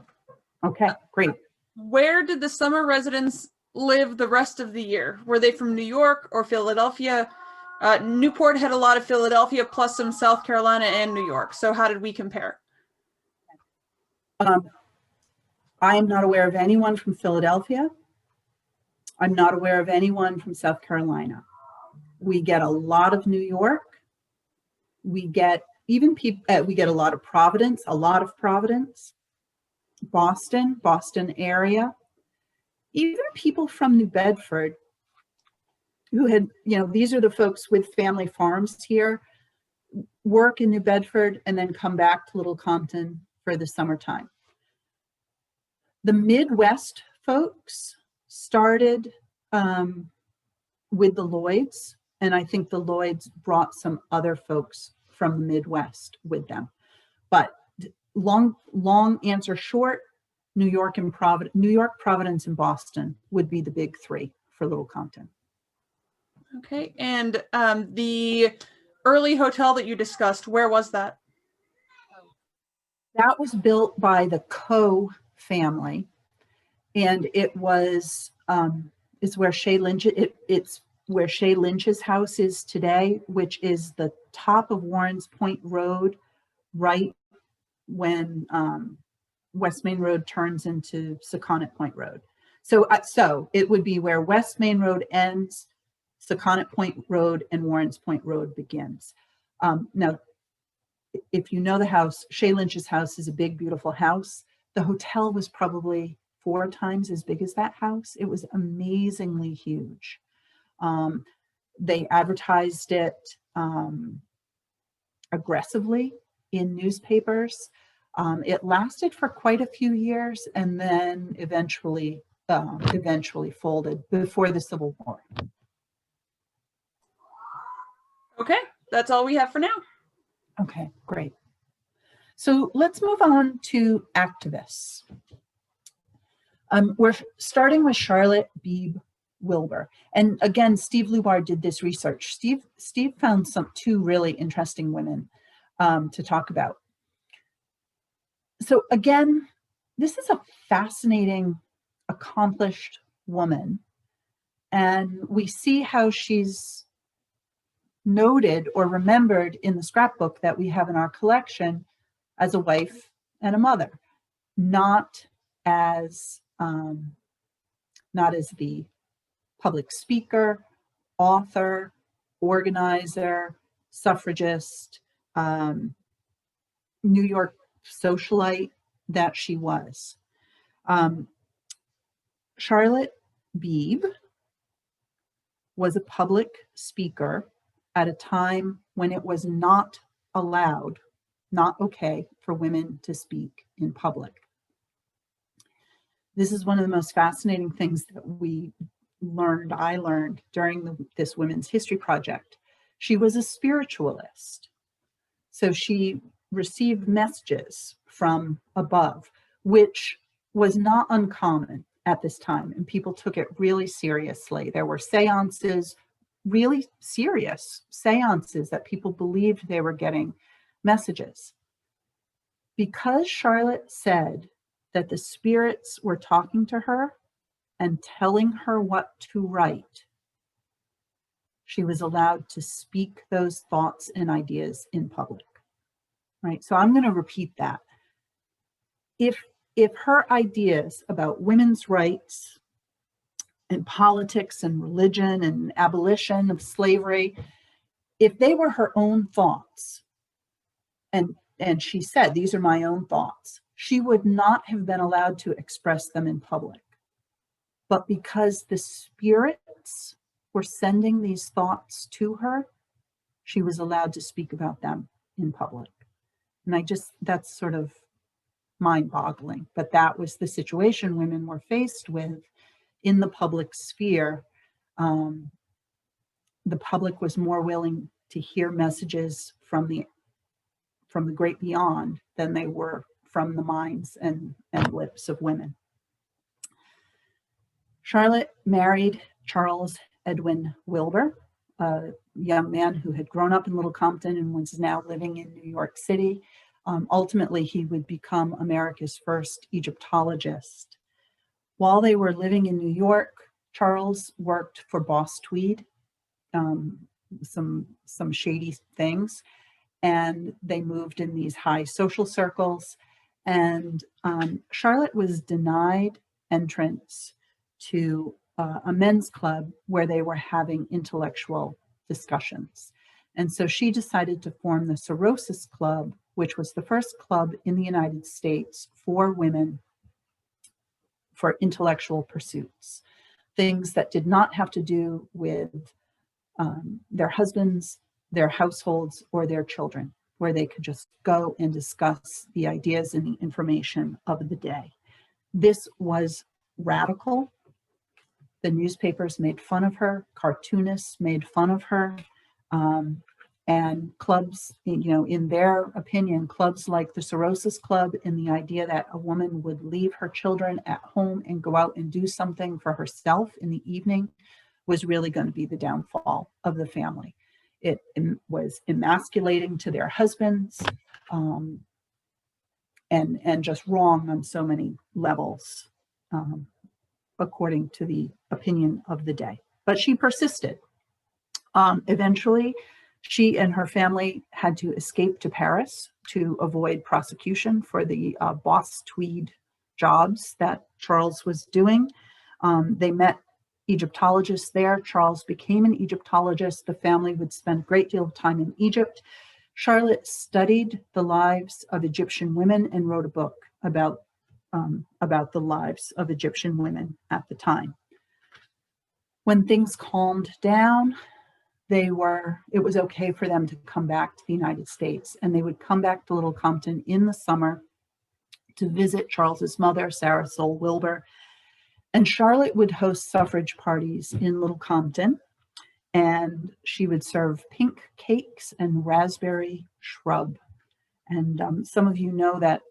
Okay, great. Where did the summer residents live the rest of the year? Were they from New York or Philadelphia? Newport had a lot of Philadelphia plus some South Carolina and New York. So how did we compare? I'm not aware of anyone from Philadelphia. I'm not aware of anyone from South Carolina. We get a lot of New York. We get we get a lot of Providence, Boston area, even people from New Bedford who had, these are the folks with family farms here, work in New Bedford and then come back to Little Compton for the summertime. The Midwest folks started with the Lloyds, and I think the Lloyds brought some other folks from the Midwest with them. But long answer short, New York, Providence, and Boston would be the big three for Little Compton. Okay, and the early hotel that you discussed, where was that? That was built by the Coe family, and it was it's where Shea Lynch it's where Shea Lynch's house is today, which is the top of Warrens Point Road, right when West Main Road turns into Saconnet Point Road. So it would be where West Main Road ends Secaucet Point Road and Warrens Point Road begins. Now, if you know the house, Shea Lynch's house is a big, beautiful house. The hotel was probably 4 times as big as that house. It was amazingly huge. They advertised it aggressively in newspapers. It lasted for quite a few years and then eventually folded before the Civil War. Okay, that's all we have for now. Okay, great. So let's move on to activists. We're starting with Charlotte Beebe Wilbour. And again, Steve Lubar did this research. Steve found 2 really interesting women to talk about. So again, this is a fascinating, accomplished woman. And we see how she's noted or remembered in the scrapbook that we have in our collection as a wife and a mother, not as the public speaker, author, organizer, suffragist, New York socialite that she was. Charlotte Beebe was a public speaker at a time when it was not allowed, not okay for women to speak in public. This is one of the most fascinating things that I learned during this Women's History Project. She was a spiritualist. So she received messages from above, which was not uncommon at this time, and people took it really seriously. There were seances, really serious seances that people believed they were getting messages. Because Charlotte said that the spirits were talking to her and telling her what to write, she was allowed to speak those thoughts and ideas in public. Right? So I'm going to repeat that. If her ideas about women's rights and politics and religion and abolition of slavery, if they were her own thoughts, and she said, these are my own thoughts, she would not have been allowed to express them in public. But because the spirits were sending these thoughts to her, she was allowed to speak about them in public. And that's sort of mind-boggling, but that was the situation women were faced with in the public sphere. The public was more willing to hear messages from the great beyond than they were from the minds and lips of women. Charlotte married Charles Edwin Wilbour, a young man who had grown up in Little Compton and was now living in New York City. Ultimately, he would become America's first Egyptologist. While they were living in New York, Charles worked for Boss Tweed, some shady things, and they moved in these high social circles. And Charlotte was denied entrance to a men's club where they were having intellectual discussions. And so she decided to form the Cirrhosis Club, which was the first club in the United States for women for intellectual pursuits, things that did not have to do with their husbands, their households, or their children, where they could just go and discuss the ideas and the information of the day. This was radical. The newspapers made fun of her, cartoonists made fun of her, and clubs, in their opinion, clubs like the Cirrhosis Club, and the idea that a woman would leave her children at home and go out and do something for herself in the evening was really going to be the downfall of the family. It was emasculating to their husbands, and just wrong on so many levels, according to the opinion of the day. But she persisted. Eventually, she and her family had to escape to Paris to avoid prosecution for the Boss Tweed jobs that Charles was doing. They met Egyptologist there. Charles became an Egyptologist. The family would spend a great deal of time in Egypt. Charlotte studied the lives of Egyptian women and wrote a book about the lives of Egyptian women at the time. When things calmed down, it was okay for them to come back to the United States, and they would come back to Little Compton in the summer to visit Charles's mother, Sarah Soul Wilbour. And Charlotte would host suffrage parties in Little Compton, and she would serve pink cakes and raspberry shrub. And some of you know that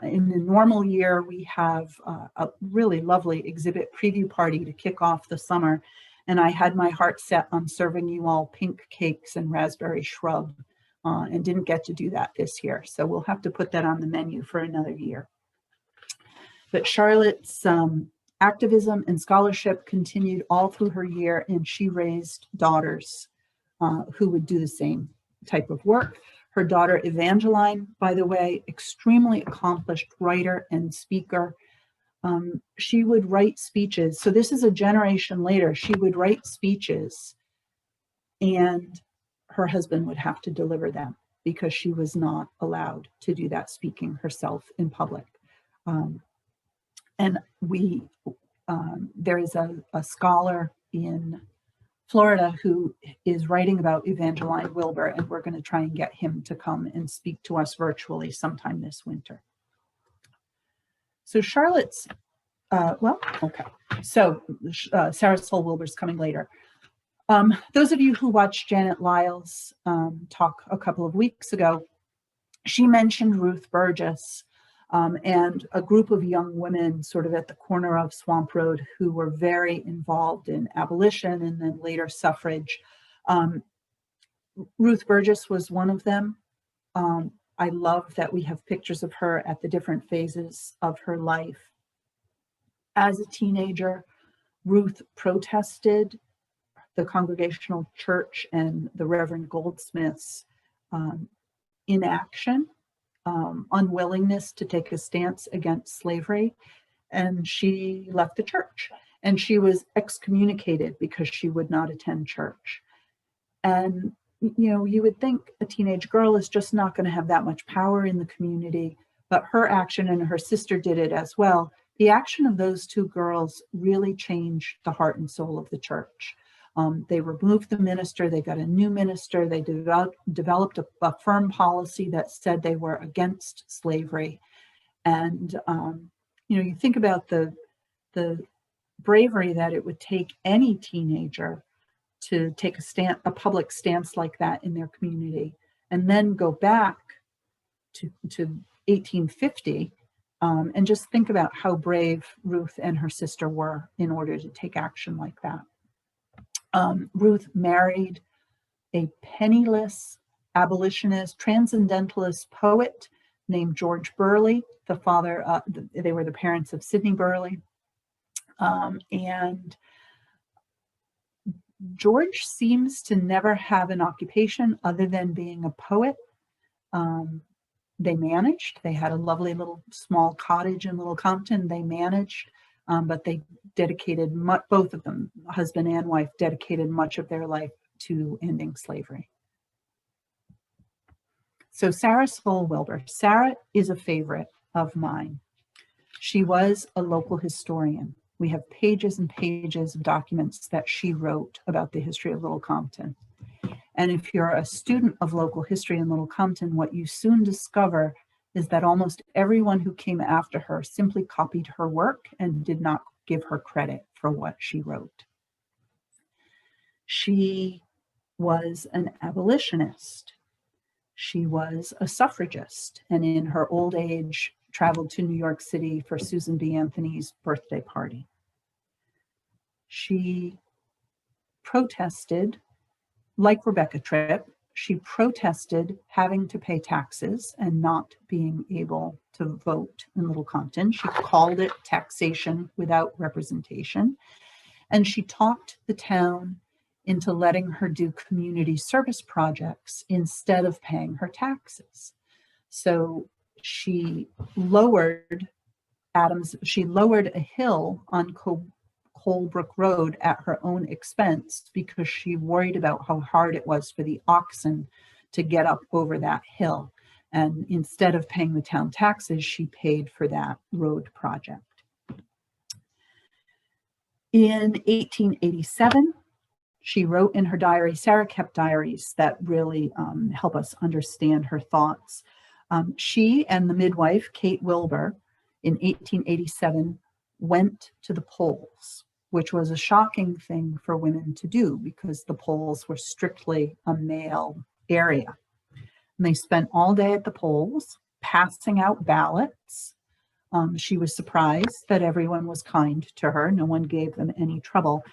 in the normal year, we have a really lovely exhibit preview party to kick off the summer. And I had my heart set on serving you all pink cakes and raspberry shrub and didn't get to do that this year. So we'll have to put that on the menu for another year. But Charlotte's activism and scholarship continued all through her year, and she raised daughters who would do the same type of work. Her daughter Evangeline, by the way, extremely accomplished writer and speaker. She would write speeches. So this is a generation later. She would write speeches and her husband would have to deliver them because she was not allowed to do that speaking herself in public. And there is a scholar in Florida who is writing about Evangeline Wilbour, and we're going to try and get him to come and speak to us virtually sometime this winter. So Charlotte's, Sarah Soul Wilbur's coming later. Those of you who watched Janet Lyle's talk a couple of weeks ago, she mentioned Ruth Burgess and a group of young women sort of at the corner of Swamp Road who were very involved in abolition and then later suffrage. Ruth Burgess was one of them. I love that we have pictures of her at the different phases of her life. As a teenager, Ruth protested the Congregational Church and the Reverend Goldsmith's inaction, unwillingness to take a stance against slavery, and she left the church. And she was excommunicated because she would not attend church. And you would think a teenage girl is just not going to have that much power in the community, but her action, and her sister did it as well, the action of those two girls really changed the heart and soul of the church. They removed the minister, they got a new minister, they developed a firm policy that said they were against slavery. And, you think about the bravery that it would take any teenager to take a public stance like that in their community, and then go back to 1850 and just think about how brave Ruth and her sister were in order to take action like that. Ruth married a penniless abolitionist, transcendentalist poet named George Burleigh. The father, they were the parents of Sidney Burleigh. And George seems to never have an occupation other than being a poet. They managed. They had a lovely little small cottage in Little Compton. They managed, but they dedicated, both of them, husband and wife, dedicated much of their life to ending slavery. So Sarah Soul Wilbour. Sarah is a favorite of mine. She was a local historian. We have pages and pages of documents that she wrote about the history of Little Compton. And if you're a student of local history in Little Compton, what you soon discover is that almost everyone who came after her simply copied her work and did not give her credit for what she wrote. She was an abolitionist. She was a suffragist, and in her old age, traveled to New York City for Susan B. Anthony's birthday party. She protested, like Rebecca Tripp, she protested having to pay taxes and not being able to vote in Little Compton. She called it taxation without representation. And she talked the town into letting her do community service projects instead of paying her taxes. So she lowered a hill on Colebrook Road at her own expense because she worried about how hard it was for the oxen to get up over that hill. And instead of paying the town taxes, she paid for that road project. In 1887, she wrote in her diary. Sarah kept diaries that really help us understand her thoughts. She and the midwife, Kate Wilbour, in 1887, went to the polls, which was a shocking thing for women to do because the polls were strictly a male area. And they spent all day at the polls passing out ballots. She was surprised that everyone was kind to her. No one gave them any trouble.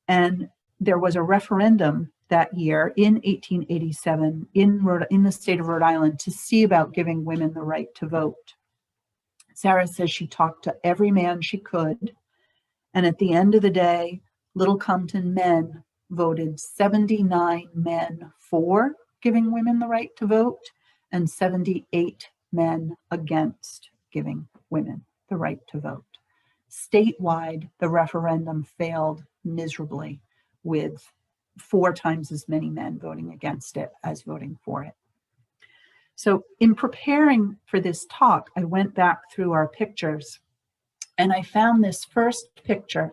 And there was a referendum that year in 1887 in the state of Rhode Island to see about giving women the right to vote. Sarah says she talked to every man she could. And at the end of the day, Little Compton men voted 79 men for giving women the right to vote and 78 men against giving women the right to vote. Statewide, the referendum failed miserably, with 4 times as many men voting against it as voting for it. So in preparing for this talk, I went back through our pictures and I found this first picture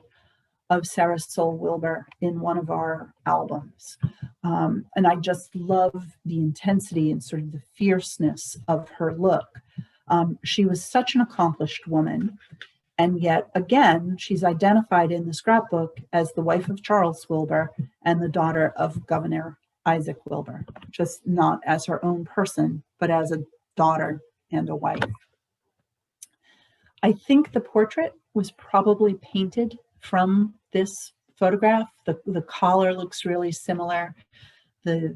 of Sarah Soul Wilbour in one of our albums. And I just love the intensity and sort of the fierceness of her look. She was such an accomplished woman. And yet, again, she's identified in the scrapbook as the wife of Charles Wilbour and the daughter of Governor Isaac Wilbour, just not as her own person, but as a daughter and a wife. I think the portrait was probably painted from this photograph. The collar looks really similar. The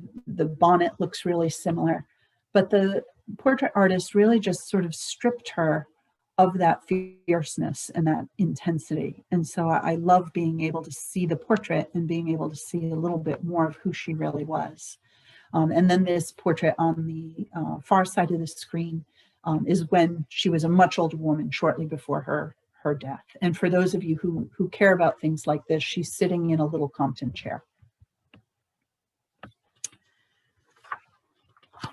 bonnet looks really similar. But the portrait artist really just sort of stripped her of that fierceness and that intensity. And so I love being able to see the portrait and being able to see a little bit more of who she really was. And then this portrait on the far side of the screen is when she was a much older woman shortly before her death. And for those of you who care about things like this, she's sitting in a little Compton chair.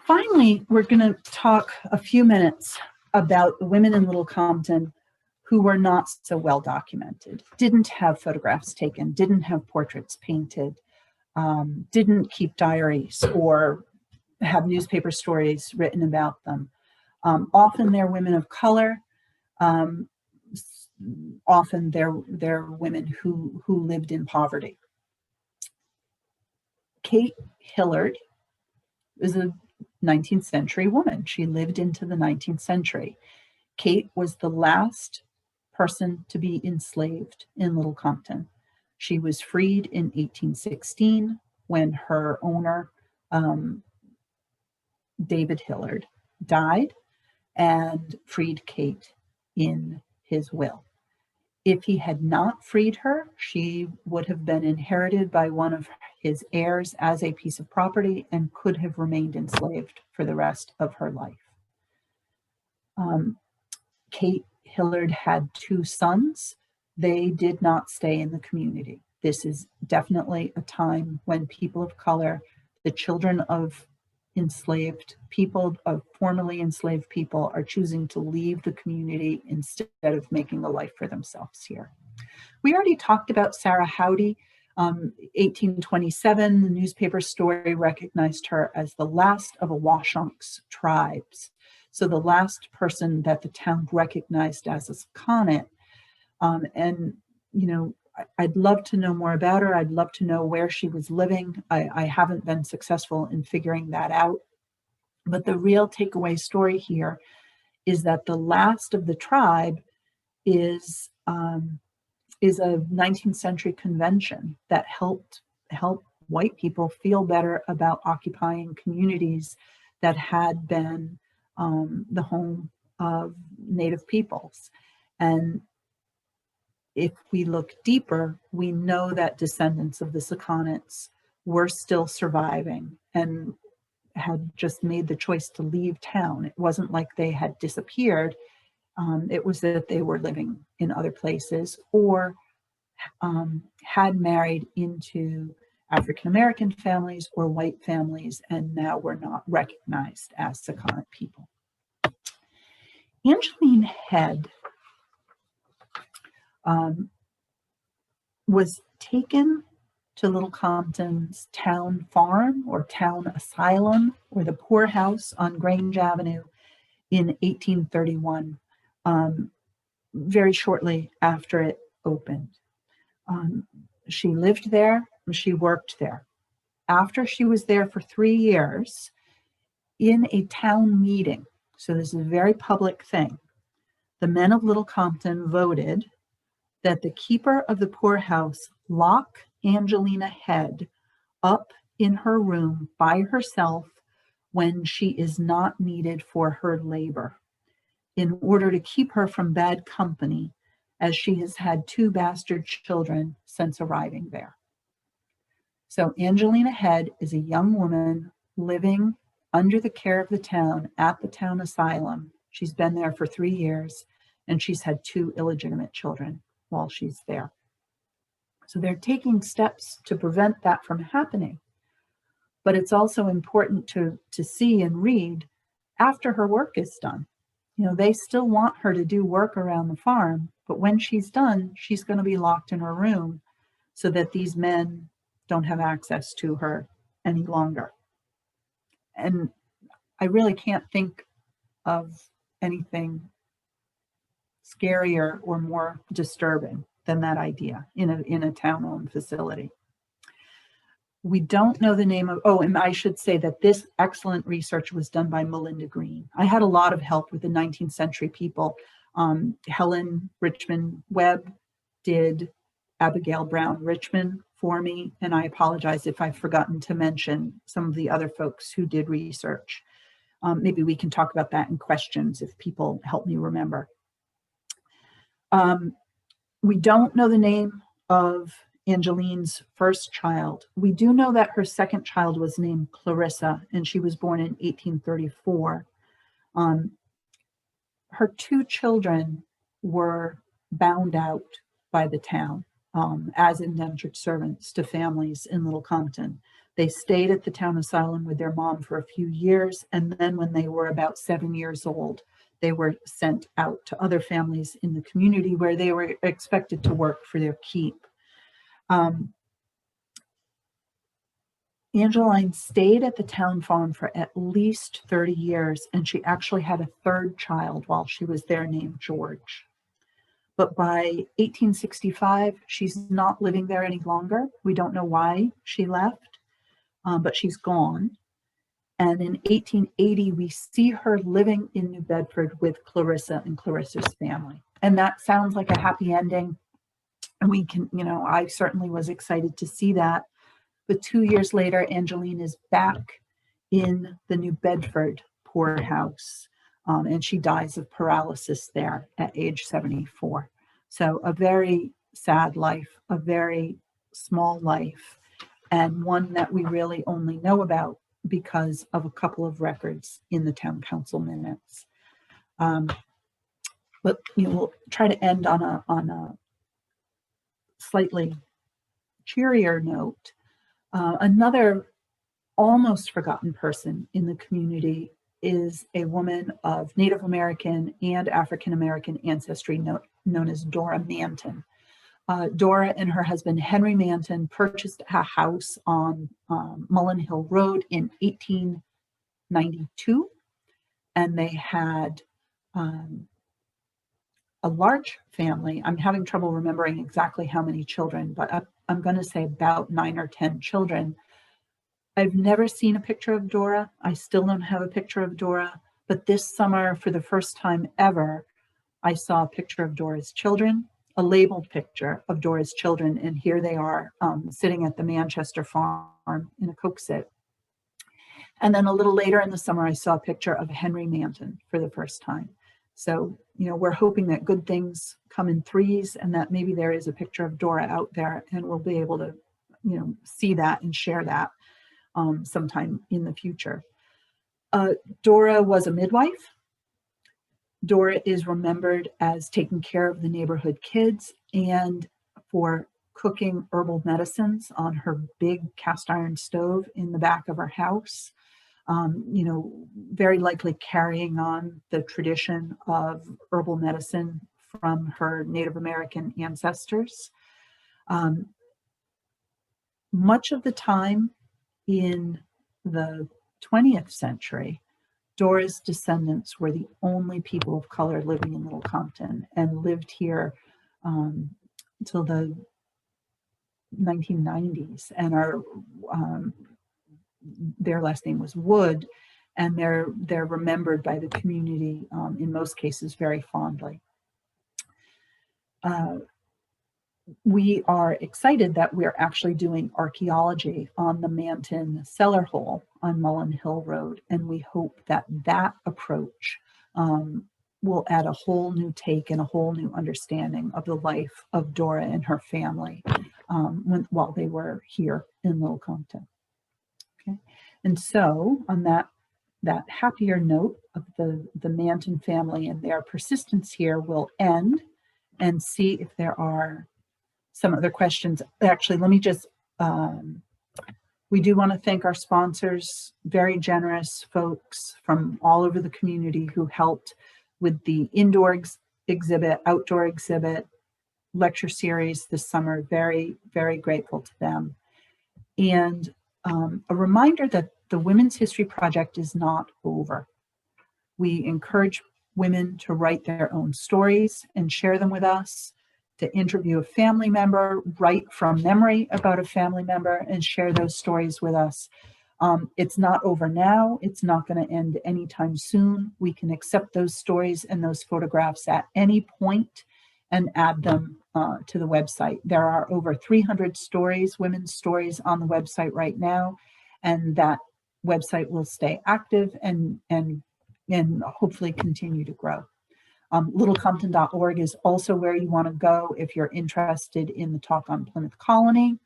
Finally, we're going to talk a few minutes about the women in Little Compton who were not so well documented, didn't have photographs taken, didn't have portraits painted, didn't keep diaries or have newspaper stories written about them. Often they're women of color. Often they're women who lived in poverty. Kate Hillard is a 19th century woman. She lived into the 19th century. Kate was the last person to be enslaved in Little Compton. She was freed in 1816 when her owner, David Hillard, died and freed Kate in his will. If he had not freed her, she would have been inherited by one of his heirs as a piece of property and could have remained enslaved for the rest of her life. Kate Hillard had 2 sons. They did not stay in the community. This is definitely a time when people of color, the children of enslaved people, of formerly enslaved people, are choosing to leave the community instead of making a life for themselves here. We already talked about Sarah Howdy. 1827, the newspaper story recognized her as the last of a Washonk's tribes. So the last person that the town recognized as a Sakonnet. And, you know, I'd love to know more about her. I'd love to know where she was living. I haven't been successful in figuring that out. But the real takeaway story here is that the last of the tribe is a 19th century convention that helped white people feel better about occupying communities that had been the home of Native peoples. And if we look deeper, we know that descendants of the Sakonnets were still surviving and had just made the choice to leave town. It wasn't like they had disappeared. It was that they were living in other places or had married into African-American families or white families, and now were not recognized as Sakonnet people. Angeline Head was taken to Little Compton's town farm or town asylum or the poorhouse on Grange Avenue in 1831, very shortly after it opened. She lived there, she worked there. After she was there for 3 years, in a town meeting, so this is a very public thing, the men of Little Compton voted that the keeper of the poorhouse lock Angelina Head up in her room by herself when she is not needed for her labor, in order to keep her from bad company, as she has had 2 bastard children since arriving there. So Angelina Head is a young woman living under the care of the town at the town asylum. She's been there for 3 years, and she's had 2 illegitimate children while she's there. So they're taking steps to prevent that from happening. But it's also important to see and read after her work is done. They still want her to do work around the farm, but when she's done, she's going to be locked in her room so that these men don't have access to her any longer. And I really can't think of anything scarier or more disturbing than that idea in a town-owned facility. We don't know the name of, and I should say that this excellent research was done by Melinda Green. I had a lot of help with the 19th century people. Helen Richmond Webb did Abigail Brown Richmond for me, and I apologize if I've forgotten to mention some of the other folks who did research. Maybe we can talk about that in questions if people help me remember. We don't know the name of Angeline's first child. We do know that her second child was named Clarissa, and she was born in 1834. Her 2 children were bound out by the town as indentured servants to families in Little Compton. They stayed at the town asylum with their mom for a few years, and then when they were about 7 years old, they were sent out to other families in the community where they were expected to work for their keep. Angeline stayed at the town farm for at least 30 years, and she actually had a 3rd child while she was there named George. But by 1865, she's not living there any longer. We don't know why she left, but she's gone. And in 1880, we see her living in New Bedford with Clarissa and Clarissa's family. And that sounds like a happy ending. And we can, I certainly was excited to see that. But 2 years later, Angeline is back in the New Bedford poorhouse, and she dies of paralysis there at age 74. So a very sad life, a very small life, and one that we really only know about because of a couple of records in the town council minutes. But we'll try to end on a slightly cheerier note. Another almost forgotten person in the community is a woman of Native American and African American ancestry known as Dora Manton. Dora and her husband Henry Manton purchased a house on Mullen Hill Road in 1892, and they had a large family. I'm having trouble remembering exactly how many children, but I'm going to say about 9 or 10 children. I've never seen a picture of Dora. I still don't have a picture of Dora, but this summer, for the first time ever, I saw a picture of Dora's children, a labeled picture of Dora's children, and here they are sitting at the Manchester farm in a coke sit. And then a little later in the summer, I saw a picture of Henry Manton for the first time. So, we're hoping that good things come in threes and that maybe there is a picture of Dora out there and we'll be able to, see that and share that sometime in the future. Dora was a midwife. Dora is remembered as taking care of the neighborhood kids, and for cooking herbal medicines on her big cast iron stove in the back of her house. Very likely carrying on the tradition of herbal medicine from her Native American ancestors. Much of the time in the 20th century, Dora's descendants were the only people of color living in Little Compton and lived here until the 1990s, and their last name was Wood, and they're remembered by the community in most cases very fondly. We are excited that we're actually doing archaeology on the Manton cellar hole on Mullen Hill Road, and we hope that that approach will add a whole new take and a whole new understanding of the life of Dora and her family while they were here in Little Compton. Okay, and so on that happier note of the Manton family and their persistence here, we'll end and see if there are some other questions. Actually, let me just, we do want to thank our sponsors, very generous folks from all over the community who helped with the indoor exhibit, outdoor exhibit, lecture series this summer. Very, very grateful to them. And a reminder that the Women's History Project is not over. We encourage women to write their own stories and share them with us, to interview a family member, write from memory about a family member, and share those stories with us. It's not over now. It's not going to end anytime soon. We can accept those stories and those photographs at any point and add them to the website. There are over 300 stories, women's stories, on the website right now, and that website will stay active and hopefully continue to grow. LittleCompton.org is also where you want to go if you're interested in the talk on Plymouth Colony,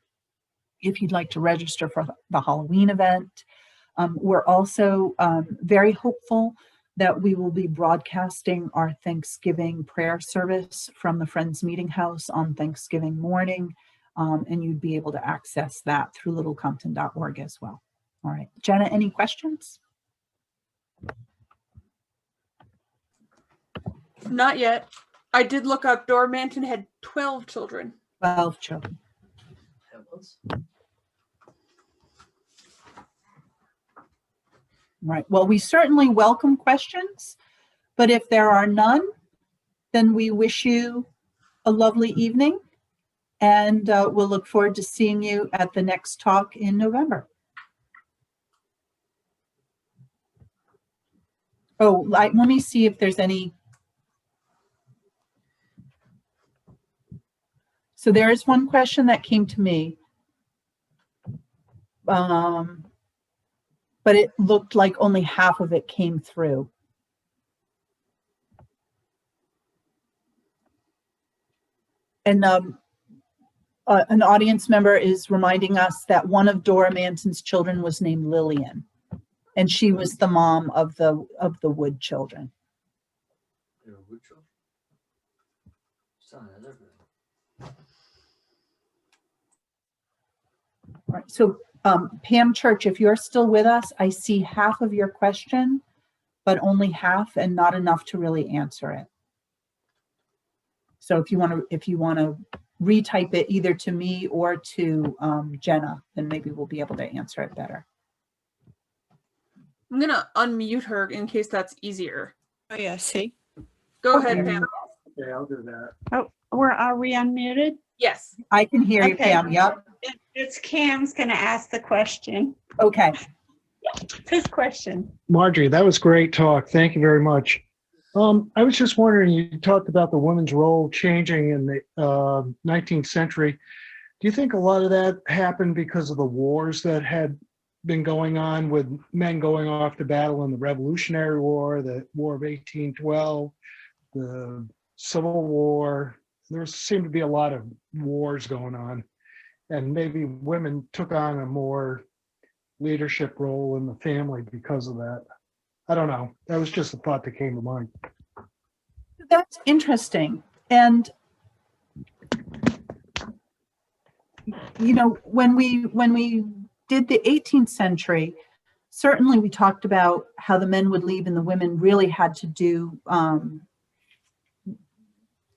if you'd like to register for the Halloween event. We're also very hopeful that we will be broadcasting our Thanksgiving prayer service from the Friends Meeting House on Thanksgiving morning, and you'd be able to access that through littlecompton.org as well. All right, Jenna, any questions? Not yet. I did look up, Dora Manton had 12 children. 12 children. Right. Well, we certainly welcome questions, but if there are none, then we wish you a lovely evening, and we'll look forward to seeing you at the next talk in November. Oh, let me see if there's any. So there is one question that came to me, but it looked like only half of it came through. And an audience member is reminding us that one of Dora Manton's children was named Lillian, and she was the mom of the Wood children. Wood children? All right, so Pam Church, if you're still with us, I see half of your question, but only half and not enough to really answer it. So if you want to retype it either to me or to Jenna, then maybe we'll be able to answer it better. I'm gonna unmute her in case that's easier. Oh yeah, see. Go ahead, Pam. Yeah, I'll do that. Oh, are we unmuted? Yes. I can hear you, Okay. Pam. Yep. It's Cam's going to ask the question. Okay. Whose question? Marjory, that was great talk. Thank you very much. I was just wondering, you talked about the women's role changing in the 19th century. Do you think a lot of that happened because of the wars that had been going on, with men going off to battle in the Revolutionary War, the War of 1812, the Civil War? There seemed to be a lot of wars going on, and maybe women took on a more leadership role in the family because of that. I don't know. That was just a thought that came to mind. That's interesting. And you know, when we did the 18th century, certainly we talked about how the men would leave and the women really had to do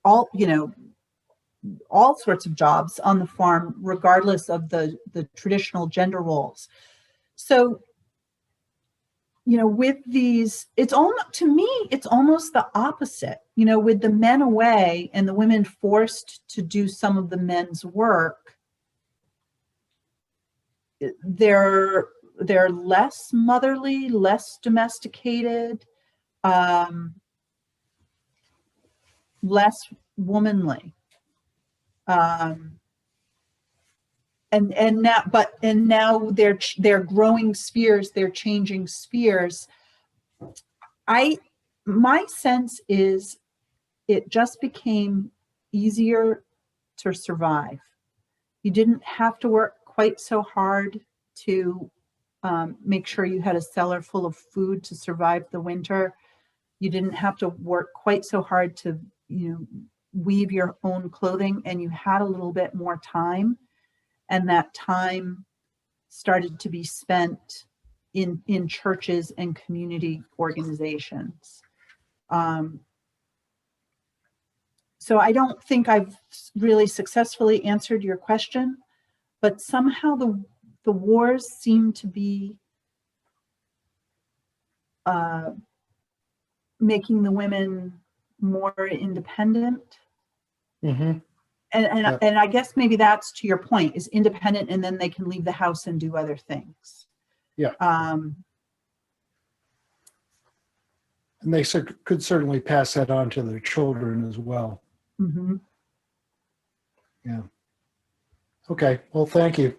all, you know, all sorts of jobs on the farm, regardless of the traditional gender roles. So, you know, with these, it's almost, to me, it's almost the opposite, you know, with the men away and the women forced to do some of the men's work. They're less motherly, less domesticated, less womanly. And now they're growing spheres, they're changing spheres. My sense is it just became easier to survive. You didn't have to work quite so hard to make sure you had a cellar full of food to survive the winter. You didn't have to work quite so hard to, you know, weave your own clothing, and you had a little bit more time, and that time started to be spent in churches and community organizations. So I don't think I've really successfully answered your question, but somehow the wars seem to be making the women more independent. Mm-hmm. And I guess maybe that's to your point, is independent, and then they can leave the house and do other things. Yeah. And they could certainly pass that on to their children as well. Mm-hmm. Yeah. Okay. Well, thank you.